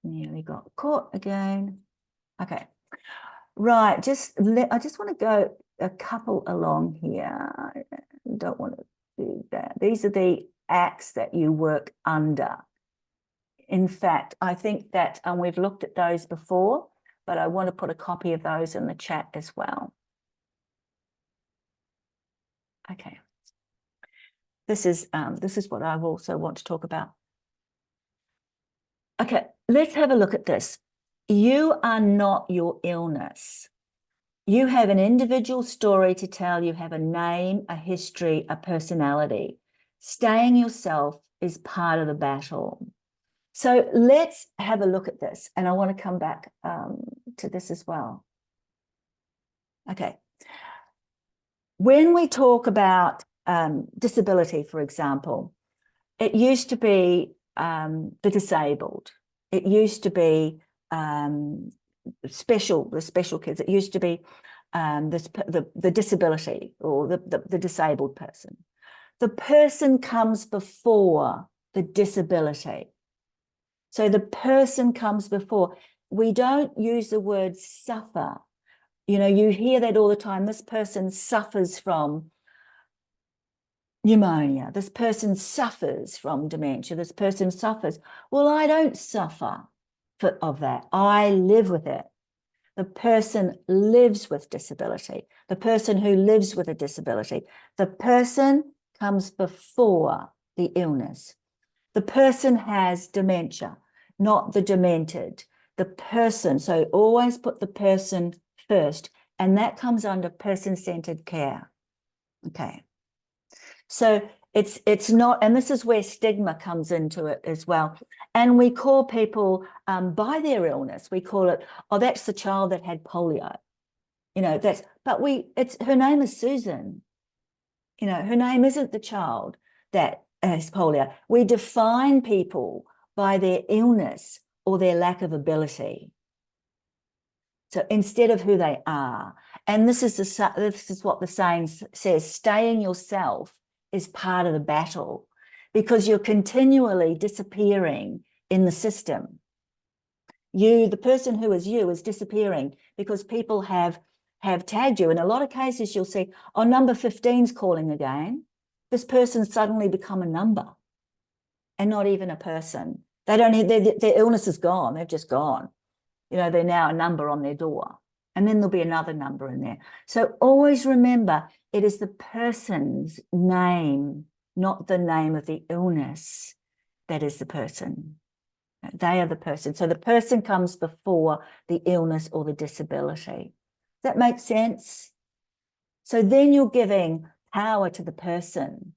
[SPEAKER 1] Nearly got caught again. Okay. Right. I just want to go a couple along here. I don't want to do that. These are the acts that you work under. In fact, I think that we've looked at those before, but I want to put a copy of those in the chat as well. Okay. This is what I also want to talk about. Okay, let's have a look at this. You are not your illness. You have an individual story to tell. You have a name, a history, a personality. Staying yourself is part of the battle. So let's have a look at this. And I want to come back to this as well. Okay. When we talk about disability, for example, it used to be the disabled. It used to be the special kids. It used to be the disability or the disabled person. The person comes before the disability. So the person comes before. We don't use the word suffer. You hear that all the time. This person suffers from pneumonia. This person suffers from dementia. This person suffers. Well, I don't suffer of that. I live with it. the person lives with disability, the person who lives with a disability. The person comes before the illness. The person has dementia, not the demented. The person, so always put the person first, and that comes under person-centered care. Okay. So it's not, and this is where stigma comes into it as well. And we call people by their illness, we call it, oh, that's the child that had polio. You know, her name is Susan. You know, her name isn't the child that has polio. We define people by their illness or their lack of ability. So instead of who they are, and this is what the saying says, staying yourself is part of the battle, because you're continually disappearing in the system. The person who is you is disappearing because people have tagged you. In a lot of cases, you'll see, oh, number 15's calling again. This person's suddenly become a number and not even a person. They don't, their illness is gone. They've just gone. You know, they're now a number on their door. And then there'll be another number in there. So always remember, it is the person's name, not the name of the illness, that is the person. They are the person. So the person comes before the illness or the disability. Does that make sense? So then you're giving power to the person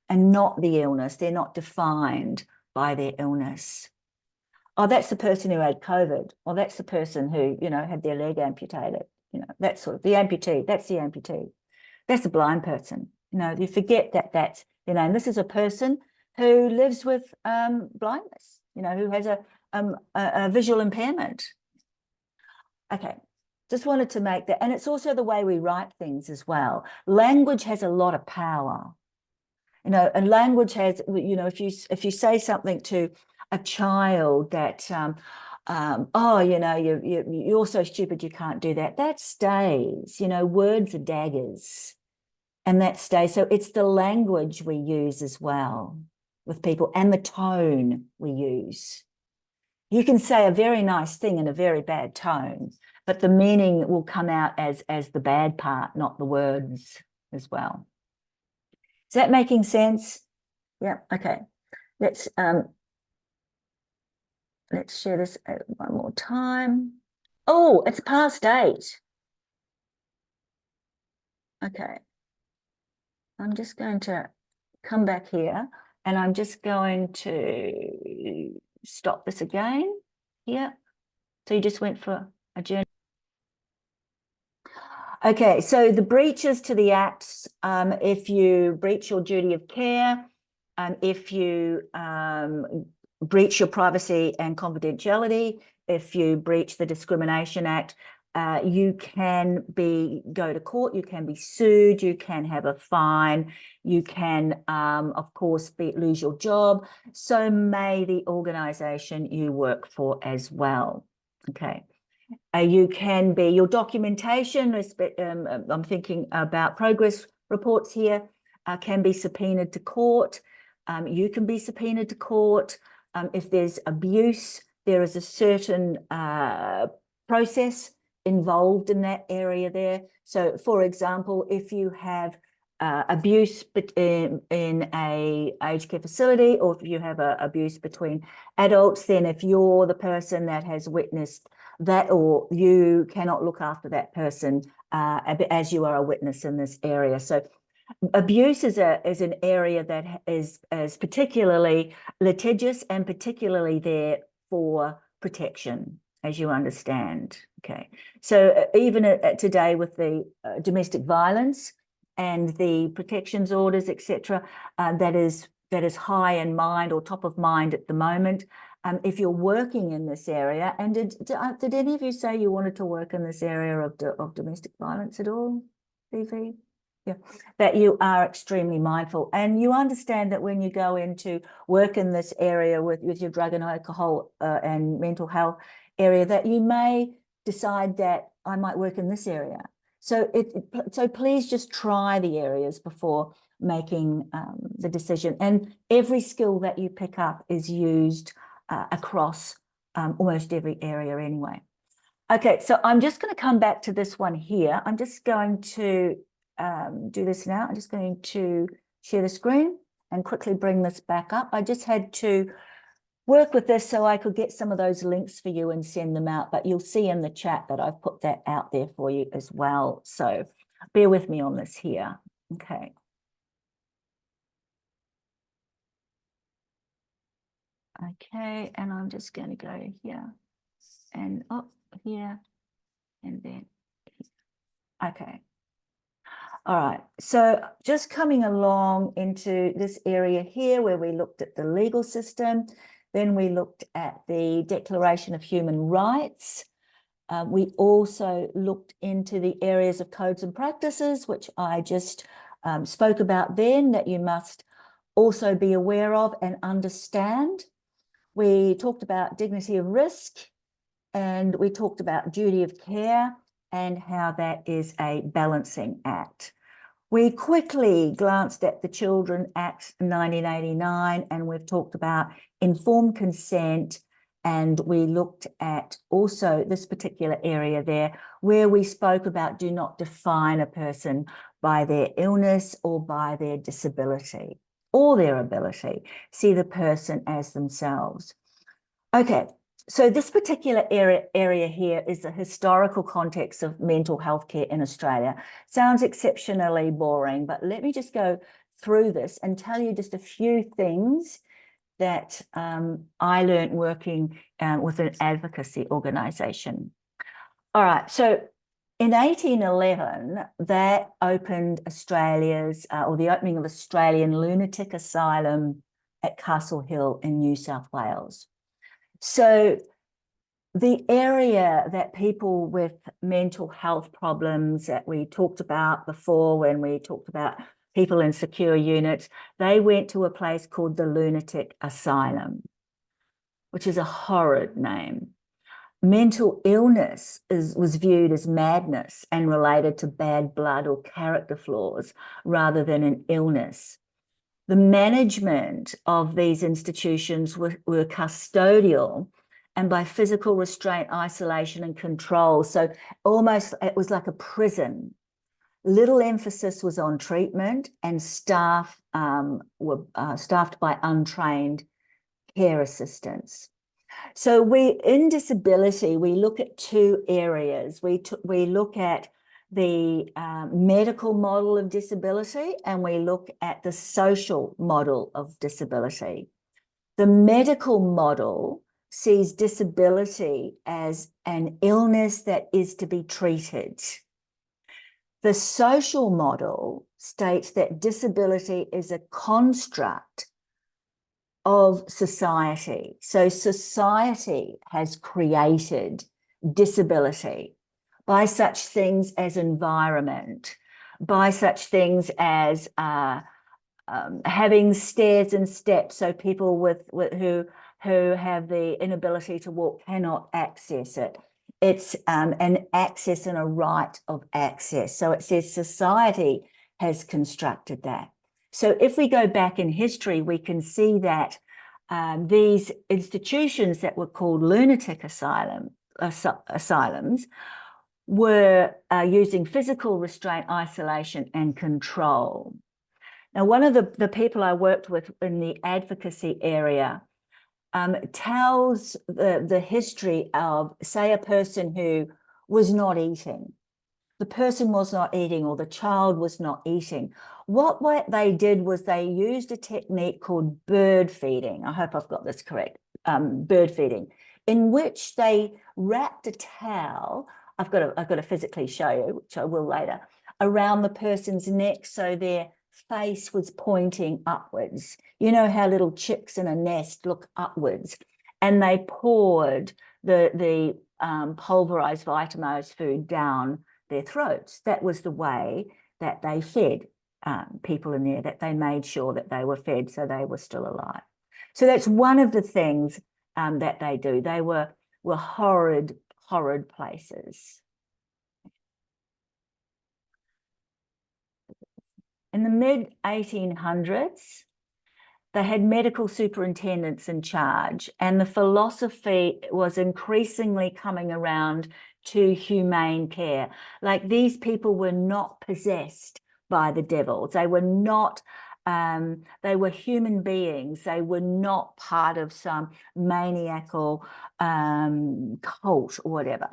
[SPEAKER 1] and not the illness. They're not defined by their illness. Oh, that's the person who had COVID. Or that's the person who, you know, had their leg amputated. You know, that's sort of the amputee. That's the amputee. That's a blind person. You know, you forget that that's, you know, and this is a person who lives with blindness, you know, who has a visual impairment. Okay, just wanted to make that. And it's also the way we write things as well. Language has a lot of power. You know, and language has, you know, if you say something to a child that, oh, you know, you're so stupid, you can't do that. That stays, you know, words are daggers, and that stays. So it's the language we use as well with people and the tone we use. You can say a very nice thing in a very bad tone, but the meaning will come out as the bad part, not the words as well. Is that making sense? Yeah, okay. Let's share this one more time. Oh, it's past 8. Okay. I'm just going to come back here and I'm just going to stop this again here. So you just went for a journey. Okay, so the breaches to the acts, if you breach your duty of care, if you breach your privacy and confidentiality, if you breach the Discrimination Act, you can go to court, you can be sued, you can have a fine, you can, of course, lose your job. So may the organisation you work for as well. Okay. You can be, your documentation, I'm thinking about progress reports here, can be subpoenaed to court. You can be subpoenaed to court. If there's abuse, there is a certain process involved in that area there. So, for example, if you have abuse in a aged care facility, or if you have abuse between adults, then if you're the person that has witnessed that, or you cannot look after that person as you are a witness in this area. So abuse is an area that is particularly litigious and particularly there for protection, as you understand. Okay, so even today with the domestic violence and the protections orders, etc., that is high in mind or top of mind at the moment. If you're working in this area, and did any of you say you wanted to work in this area of domestic violence at all, Vivi? Yeah, that you are extremely mindful, and you understand that when you go into work in this area with your drug and alcohol and mental health area, that you may decide that I might work in this area. So please just try the areas before making the decision. And every skill that you pick up is used across almost every area anyway. Okay, so I'm just going to come back to this one here. I'm just going to do this now. I'm just going to share the screen and quickly bring this back up. I just had to work with this so I could get some of those links for you and send them out, but you'll see in the chat that I've put that out there for you as well. So bear with me on this here. Okay. Okay, and I'm just going to go here and up here and then here. Okay. All right, so just coming along into this area here where we looked at the legal system, then we looked at the Declaration of Human Rights. We also looked into the areas of codes and practices, which I just spoke about then, that you must also be aware of and understand. We talked about dignity of risk, and we talked about duty of care and how that is a balancing act. We quickly glanced at the Children Act 1989, and we've talked about informed consent, and we looked at also this particular area there where we spoke about do not define a person by their illness or by their disability or their ability. See the person as themselves. Okay, so this particular area here is the historical context of mental health care in Australia. Sounds exceptionally boring, but let me just go through this and tell you just a few things that I learned working with an advocacy organisation. All right, so in 1811, that opened Australia's, or the opening of Australian Lunatic Asylum at Castle Hill in New South Wales. So the area that people with mental health problems that we talked about before when we talked about people in secure units, they went to a place called the Lunatic Asylum, which is a horrid name. Mental illness was viewed as madness and related to bad blood or character flaws rather than an illness. The management of these institutions were custodial and by physical restraint, isolation, and control. So almost it was like a prison. Little emphasis was on treatment, and staff were staffed by untrained care assistants. So in disability, we look at two areas. We look at the medical model of disability, and we look at the social model of disability. The medical model sees disability as an illness that is to be treated. The social model states that disability is a construct of society. So society has created disability by such things as environment, by such things as having stairs and steps, so people who have the inability to walk cannot access it. It's an access and a right of access. So it says society has constructed that. So if we go back in history, we can see that these institutions that were called lunatic asylums were using physical restraint, isolation, and control. Now, one of the people I worked with in the advocacy area tells the history of, say, a person who was not eating. The person was not eating, or the child was not eating. What they did was they used a technique called bird feeding. I hope I've got this correct. Bird feeding, in which they wrapped a towel. I've got to physically show you, which I will later, around the person's neck so their face was pointing upwards. You know how little chicks in a nest look upwards, and they poured the pulverized Vitamose food down their throats. That was the way that they fed people in there, that they made sure that they were fed so they were still alive. So that's one of the things that they do. They were horrid places. In the mid-1800s, they had medical superintendents in charge, and the philosophy was increasingly coming around to humane care. Like, these people were not possessed by the devil. They were not, they were human beings. They were not part of some maniacal cult or whatever.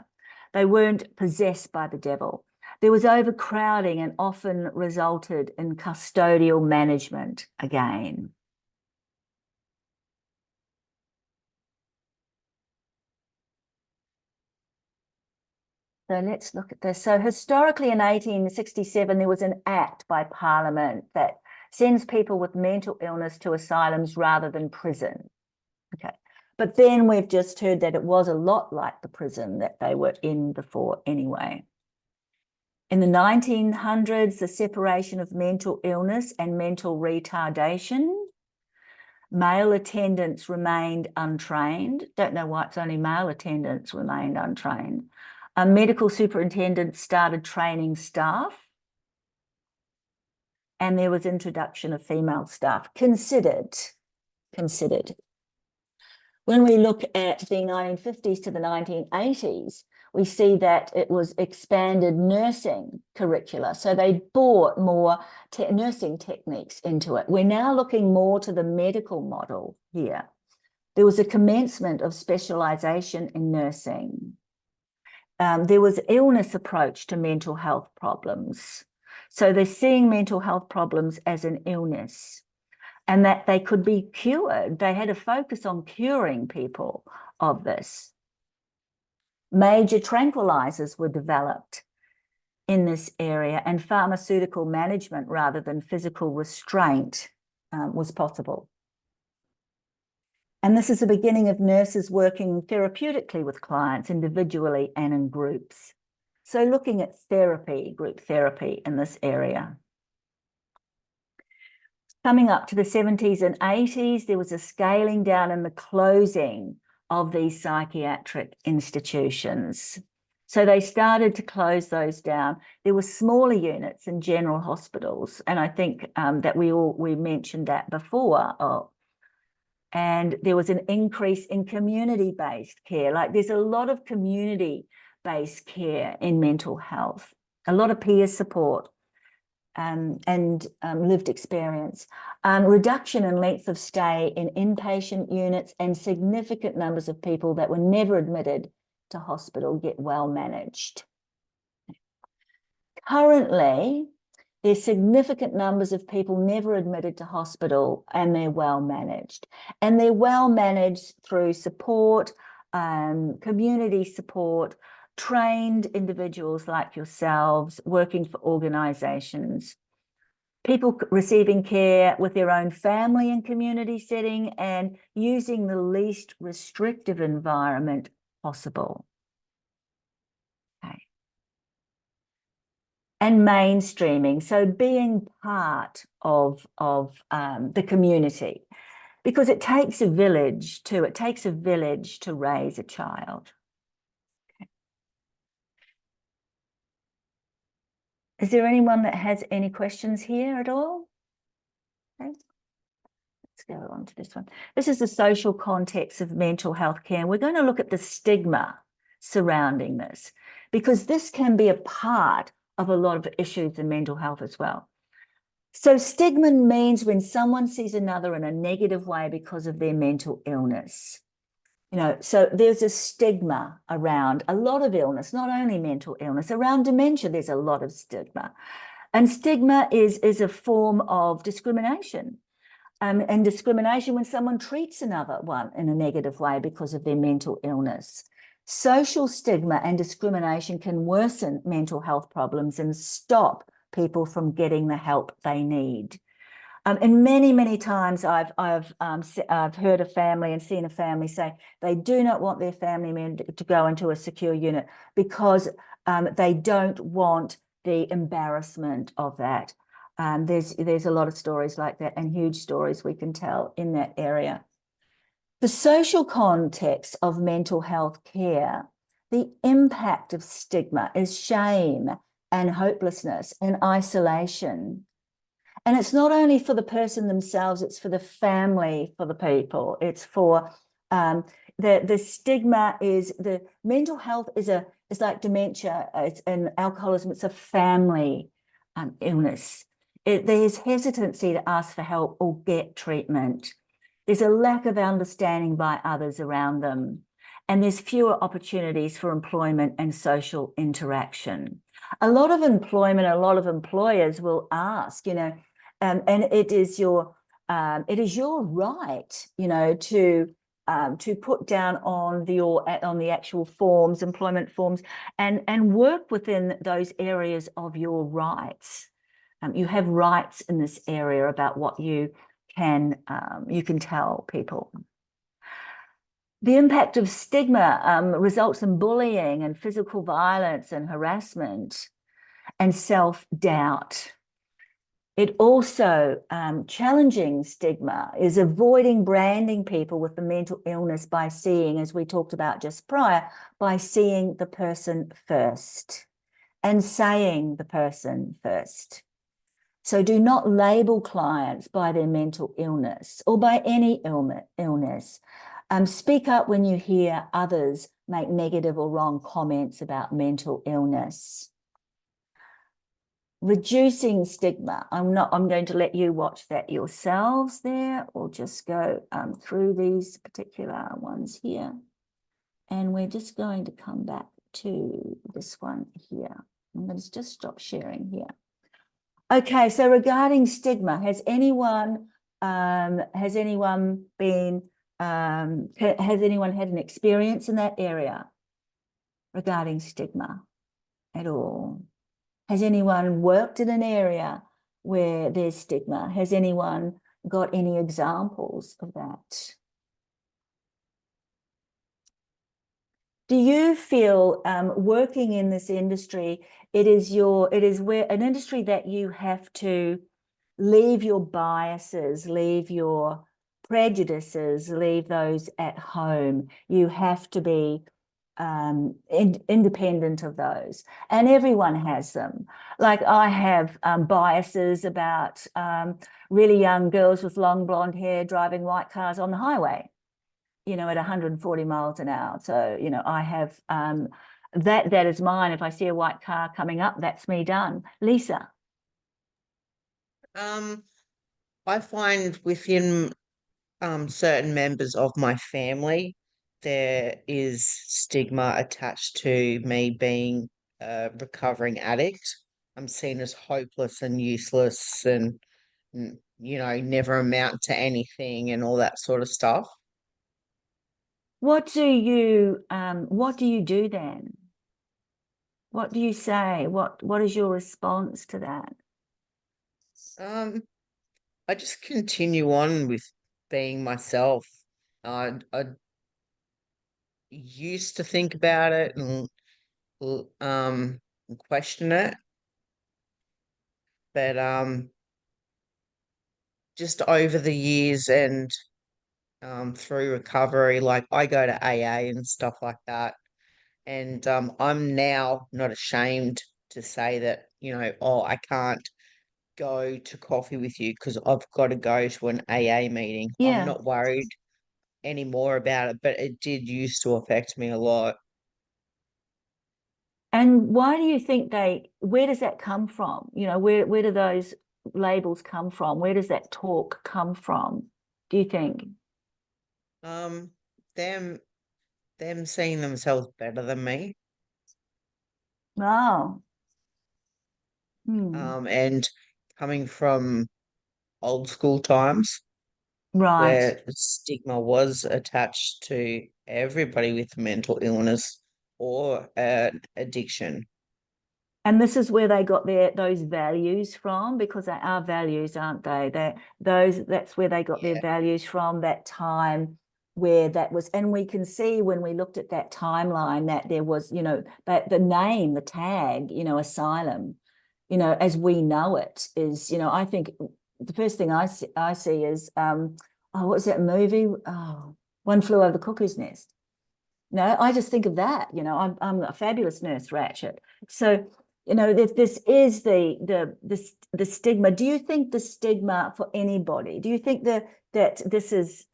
[SPEAKER 1] They weren't possessed by the devil. There was overcrowding and often resulted in custodial management again. So let's look at this. So historically in 1867, there was an act by Parliament that sends people with mental illness to asylums rather than prison. Okay. But then we've just heard that it was a lot like the prison that they were in before anyway. In the 1900s, the separation of mental illness and mental retardation. Male attendants remained untrained. Don't know why it's only male attendants remained untrained. A medical superintendent started training staff, and there was introduction of female staff considered. When we look at the 1950s to the 1980s, we see that it was expanded nursing curricula. So they brought more nursing techniques into it. We're now looking more to the medical model here. There was a commencement of specialisation in nursing. There was illness approach to mental health problems. So they're seeing mental health problems as an illness and that they could be cured. They had a focus on curing people of this. Major tranquilizers were developed in this area, and pharmaceutical management rather than physical restraint was possible. And this is the beginning of nurses working therapeutically with clients, individually and in groups. So looking at therapy, group therapy in this area. Coming up to the 70s and 80s, there was a scaling down and the closing of these psychiatric institutions. So they started to close those down. There were smaller units in general hospitals, and I think that we mentioned that before. And there was an increase in community-based care. Like, there's a lot of community-based care in mental health, a lot of peer support and lived experience. Reduction in length of stay in inpatient units, and significant numbers of people that were never admitted to hospital get well managed. Currently, there's significant numbers of people never admitted to hospital, and they're well managed. And they're well managed through support, community support, trained individuals like yourselves, working for organisations, people receiving care with their own family and community setting, and using the least restrictive environment possible. Okay. And mainstreaming, so being part of the community, because it takes a village to raise a child. Okay. Is there anyone that has any questions here at all? Okay. Let's go on to this one. This is the social context of mental health care, and we're going to look at the stigma surrounding this, because this can be a part of a lot of issues in mental health as well. So stigma means when someone sees another in a negative way because of their mental illness. You know, so there's a stigma around a lot of illness, not only mental illness. Around dementia, there's a lot of stigma. And stigma is a form of discrimination. And discrimination when someone treats another one in a negative way because of their mental illness. Social stigma and discrimination can worsen mental health problems and stop people from getting the help they need. And many times I've heard a family and seen a family say they do not want their family member to go into a secure unit because they don't want the embarrassment of that. There's a lot of stories like that, and huge stories we can tell in that area. The social context of mental health care, the impact of stigma is shame and hopelessness and isolation. And it's not only for the person themselves, it's for the family, for the people. It's for the stigma is the mental health is It's like dementia, and alcoholism. It's a family illness. There's hesitancy to ask for help or get treatment. There's a lack of understanding by others around them. And there's fewer opportunities for employment and social interaction. A lot of employment, a lot of employers will ask, and it is your right, to put down on the actual forms, employment forms, and work within those areas of your rights. You have rights in this area about what you can tell people. The impact of stigma results in bullying and physical violence and harassment and self-doubt. It also, challenging stigma is avoiding branding people with the mental illness by seeing, as we talked about just prior, by seeing the person first and saying the person first. So do not label clients by their mental illness or by any illness. Speak up when you hear others make negative or wrong comments about mental illness. Reducing stigma. I'm going to let you watch that yourselves there, or just go through these particular ones here. And we're just going to come back to this one here. I'm going to just stop sharing here. Okay, so regarding stigma, has anyone had an experience in that area regarding stigma at all? Has anyone worked in an area where there's stigma? Has anyone got any examples of that? Do you feel working in this industry, it is an industry that you have to leave your biases, leave your prejudices, leave those at home? You have to be independent of those, and everyone has them. Like I have biases about really young girls with long blonde hair driving white cars on the highway, at 140 miles an hour. So, I have that is mine. If I see a white car coming up, that's me done. Lisa?
[SPEAKER 4] I find within certain members of my family, there is stigma attached to me being a recovering addict. I'm seen as hopeless and useless and, never amount to anything and all that sort of stuff.
[SPEAKER 1] What do you do then? What do you say? What is your response to that?
[SPEAKER 4] I just continue on with being myself. I used to think about it and question it, but just over the years and through recovery, like I go to AA and stuff like that, and I'm now not ashamed to say that, I can't go to coffee with you because I've got to go to an AA meeting.
[SPEAKER 1] Yeah.
[SPEAKER 4] I'm not worried anymore about it, but it did used to affect me a lot.
[SPEAKER 1] And why do you think where does that come from? Where do those labels come from? Where does that talk come from, do you think?
[SPEAKER 4] Them seeing themselves better than me.
[SPEAKER 1] Oh.
[SPEAKER 4] And coming from old school times,
[SPEAKER 1] Right.
[SPEAKER 4] where stigma was attached to everybody with mental illness or addiction.
[SPEAKER 1] And this is where they got those values from, because they are values, aren't they? That's where they got their values from, that time where that was. And we can see when we looked at that timeline that there was, that the name, the tag, asylum, as we know it is, I think the first thing I see is, what was that movie? Oh, One Flew Over the Cuckoo's Nest. No, I just think of that, I'm a fabulous Nurse Ratched. So, this is the stigma. Do you think the stigma for anybody? Do you think that this is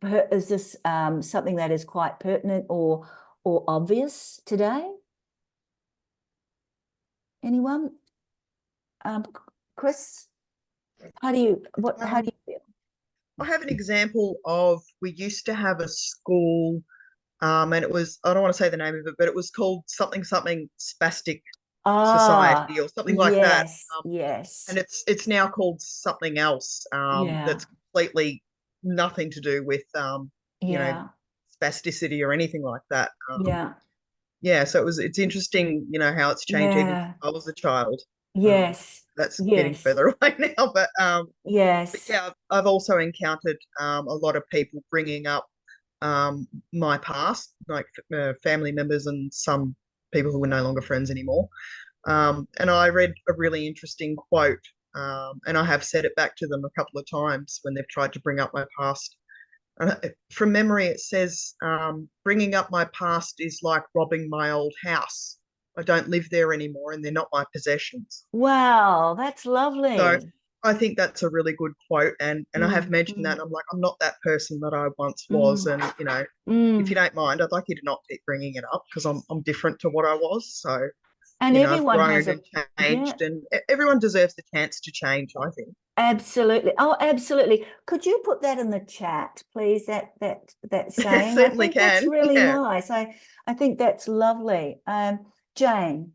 [SPEAKER 1] this something that is quite pertinent, or or obvious today? Anyone? Chris, how do you feel?
[SPEAKER 7] I have an example of, we used to have a school, and it was, I don't want to say the name of it, but it was called something spastic society or something like that.
[SPEAKER 1] Yes.
[SPEAKER 7] And it's now called something else,
[SPEAKER 1] Yeah.
[SPEAKER 7] that's completely nothing to do with you know,
[SPEAKER 1] Yeah.
[SPEAKER 7] spasticity or anything like that.
[SPEAKER 1] Yeah.
[SPEAKER 7] Yeah, so it's interesting, how it's changed even
[SPEAKER 1] Yeah.
[SPEAKER 7] since I was a child.
[SPEAKER 1] Yes.
[SPEAKER 7] That's getting
[SPEAKER 1] Yes.
[SPEAKER 7] further away now, but
[SPEAKER 1] Yes.
[SPEAKER 7] yeah, I've also encountered a lot of people bringing up my past, like family members and some people who were no longer friends anymore. And I read a really interesting quote, and I have said it back to them a couple of times when they've tried to bring up my past. From memory, it says, bringing up my past is like robbing my old house. I don't live there anymore and they're not my possessions.
[SPEAKER 1] Wow, that's lovely.
[SPEAKER 7] So I think that's a really good quote. And I have mentioned that.
[SPEAKER 1] mm.
[SPEAKER 7] I'm like, I'm not that person that I once was. And, if you don't mind, I'd like you to not keep bringing it up because I'm different to what I was. So,
[SPEAKER 1] And
[SPEAKER 7] I've
[SPEAKER 1] everyone
[SPEAKER 7] grown
[SPEAKER 1] has
[SPEAKER 7] and changed, and everyone deserves the chance to change, I think.
[SPEAKER 1] absolutely. Oh, absolutely. Could you put that in the chat, please? That saying. I
[SPEAKER 7] Certainly
[SPEAKER 1] think that's
[SPEAKER 7] can,
[SPEAKER 1] really
[SPEAKER 7] yeah.
[SPEAKER 1] nice. I think that's lovely. Jane.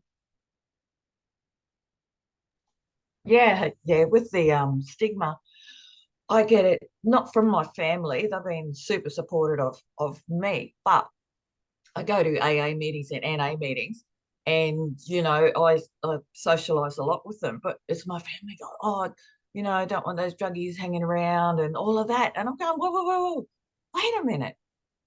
[SPEAKER 3] Yeah, with the stigma, I get it not from my family. They've been super supportive of me, but I go to AA meetings and NA meetings, and I socialise a lot with them. But it's my family go, oh, I don't want those druggies hanging around and all of that. And I'm going, whoa, wait a minute,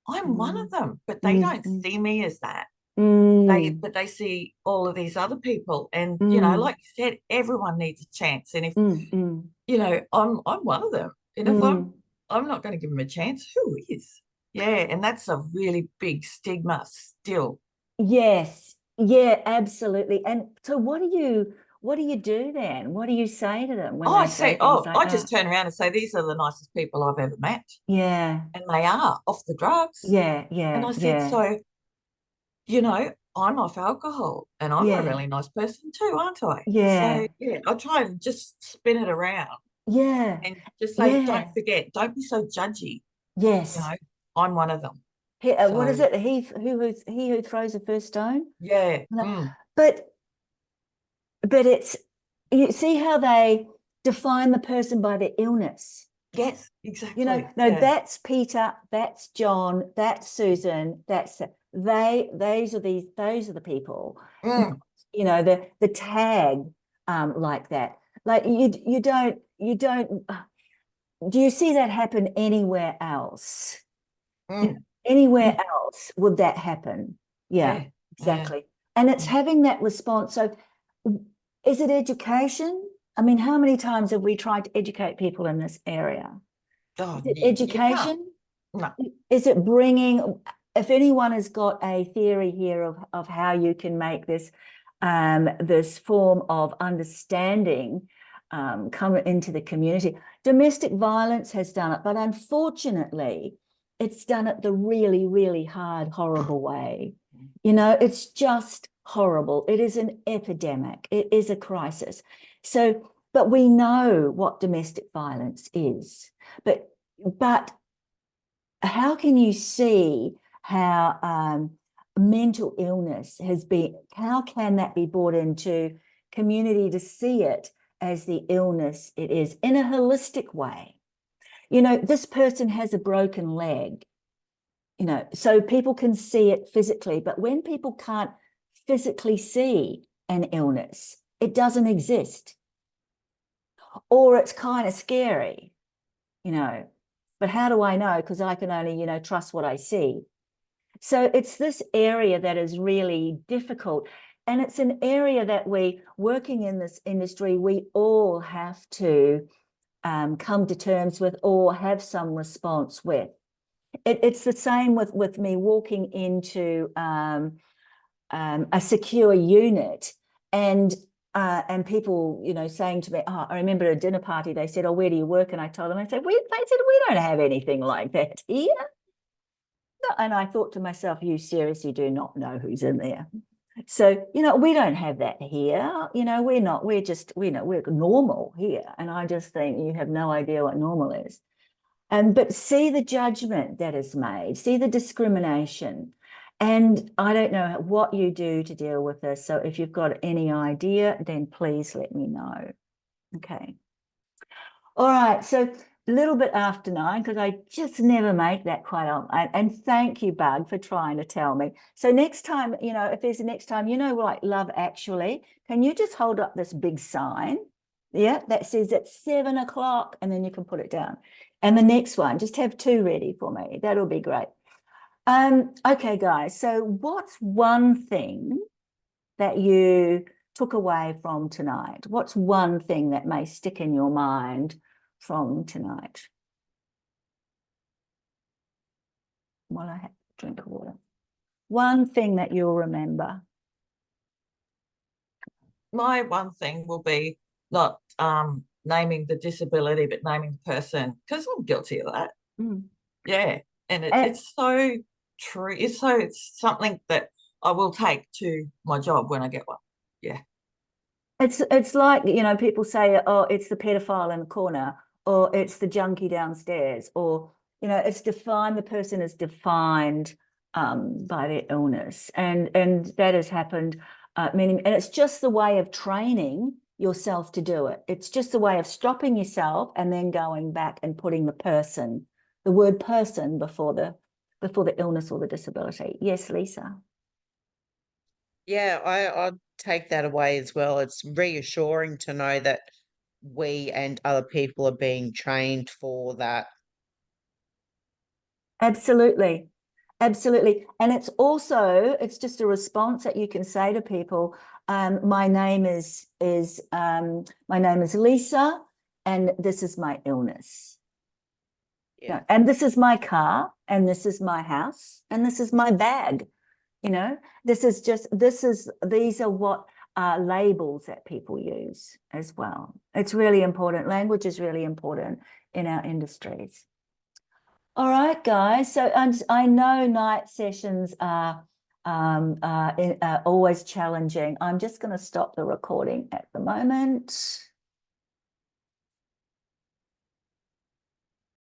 [SPEAKER 3] I'm one of them, but they don't see me as that. But they see all of these other people, and like you said, everyone needs a chance. And if I'm one of them, and if I'm not going to give them a chance, who is? Yeah, and that's a really big stigma still.
[SPEAKER 1] Yes, yeah, absolutely. And so what do you do then? What do you say to them when they say things like
[SPEAKER 3] I
[SPEAKER 1] that?
[SPEAKER 3] just turn around and say, these are the nicest people I've ever met.
[SPEAKER 1] Yeah.
[SPEAKER 3] And they are off the drugs.
[SPEAKER 1] Yeah,
[SPEAKER 3] And I said, so, I'm off alcohol and I'm a really nice person too, aren't I?
[SPEAKER 1] Yeah.
[SPEAKER 3] So, yeah, I try and just spin it around.
[SPEAKER 1] Yeah.
[SPEAKER 3] And just say,
[SPEAKER 1] Yeah.
[SPEAKER 3] don't forget, don't be so judgy.
[SPEAKER 1] Yes.
[SPEAKER 3] I'm one of them.
[SPEAKER 1] What is it? He who throws the first stone?
[SPEAKER 3] Yeah.
[SPEAKER 1] But it's, you see how they define the person by their illness.
[SPEAKER 3] Yes, exactly.
[SPEAKER 1] No, that's Peter, that's John, that's Susan, those are the people. The tag like that. Like you don't do you see that happen anywhere else? Anywhere else would that happen? Yeah, exactly. And it's having that response. So is it education? I mean, how many times have we tried to educate people in this area?
[SPEAKER 3] Oh,
[SPEAKER 1] is it education?
[SPEAKER 3] No.
[SPEAKER 1] Is it bringing, if anyone has got a theory here of how you can make this this form of understanding come into the community. Domestic violence has done it, but unfortunately, it's done it the really, really hard, horrible way. It's just horrible. It is an epidemic. It is a crisis. So, but we know what domestic violence is. But how can you see how mental illness how can that be brought into community to see it as the illness it is in a holistic way? This person has a broken leg, so people can see it physically, but when people can't physically see an illness, it doesn't exist. Or it's kind of scary, but how do I know? Because I can only, trust what I see. So it's this area that is really difficult. And it's an area that working in this industry, we all have to come to terms with or have some response with. It's the same with me walking into a secure unit and people, saying to me, oh, I remember at a dinner party, they said, oh, where do you work? And I told them, they said, we don't have anything like that here. And I thought to myself, you seriously do not know who's in there. So, you know, we don't have that here. You know, we're normal here. And I just think you have no idea what normal is. But see the judgment that is made, see the discrimination. And I don't know what you do to deal with this. So if you've got any idea, then please let me know. Okay. All right. So a little bit after 9, because I just never make that quite on. And thank you, Bug, for trying to tell me. So next time, you know, if there's a next time, you know, like Love Actually, can you just hold up this big sign? Yeah, that says it's 7 o'clock, and then you can put it down. And the next one, just have 2 ready for me. That'll be great. Okay, guys. So what's one thing that you took away from tonight? What's one thing that may stick in your mind from tonight? While I have a drink of water. One thing that you'll remember.
[SPEAKER 3] My one thing will be not naming the disability, but naming the person, because I'm guilty of that. Yeah, and it's so true. It's something that I will take to my job when I get one. Yeah.
[SPEAKER 1] It's like, you know, people say, oh, it's the pedophile in the corner, or it's the junkie downstairs, or, you know, it's defined, the person is defined by their illness. And that has happened and it's just the way of training yourself to do it. It's just the way of stopping yourself and then going back and putting the word person before the illness or the disability. Yes, Lisa.
[SPEAKER 4] Yeah, I'd take that away as well. It's reassuring to know that we and other people are being trained for that.
[SPEAKER 1] Absolutely. Absolutely. And it's just a response that you can say to people. My name is Lisa, and this is my illness.
[SPEAKER 4] Yeah.
[SPEAKER 1] And this is my car, and this is my house, and this is my bag. You know, these are what labels that people use as well. It's really important. Language is really important in our industries. All right, guys. So I know night sessions are always challenging. I'm just going to stop the recording at the moment.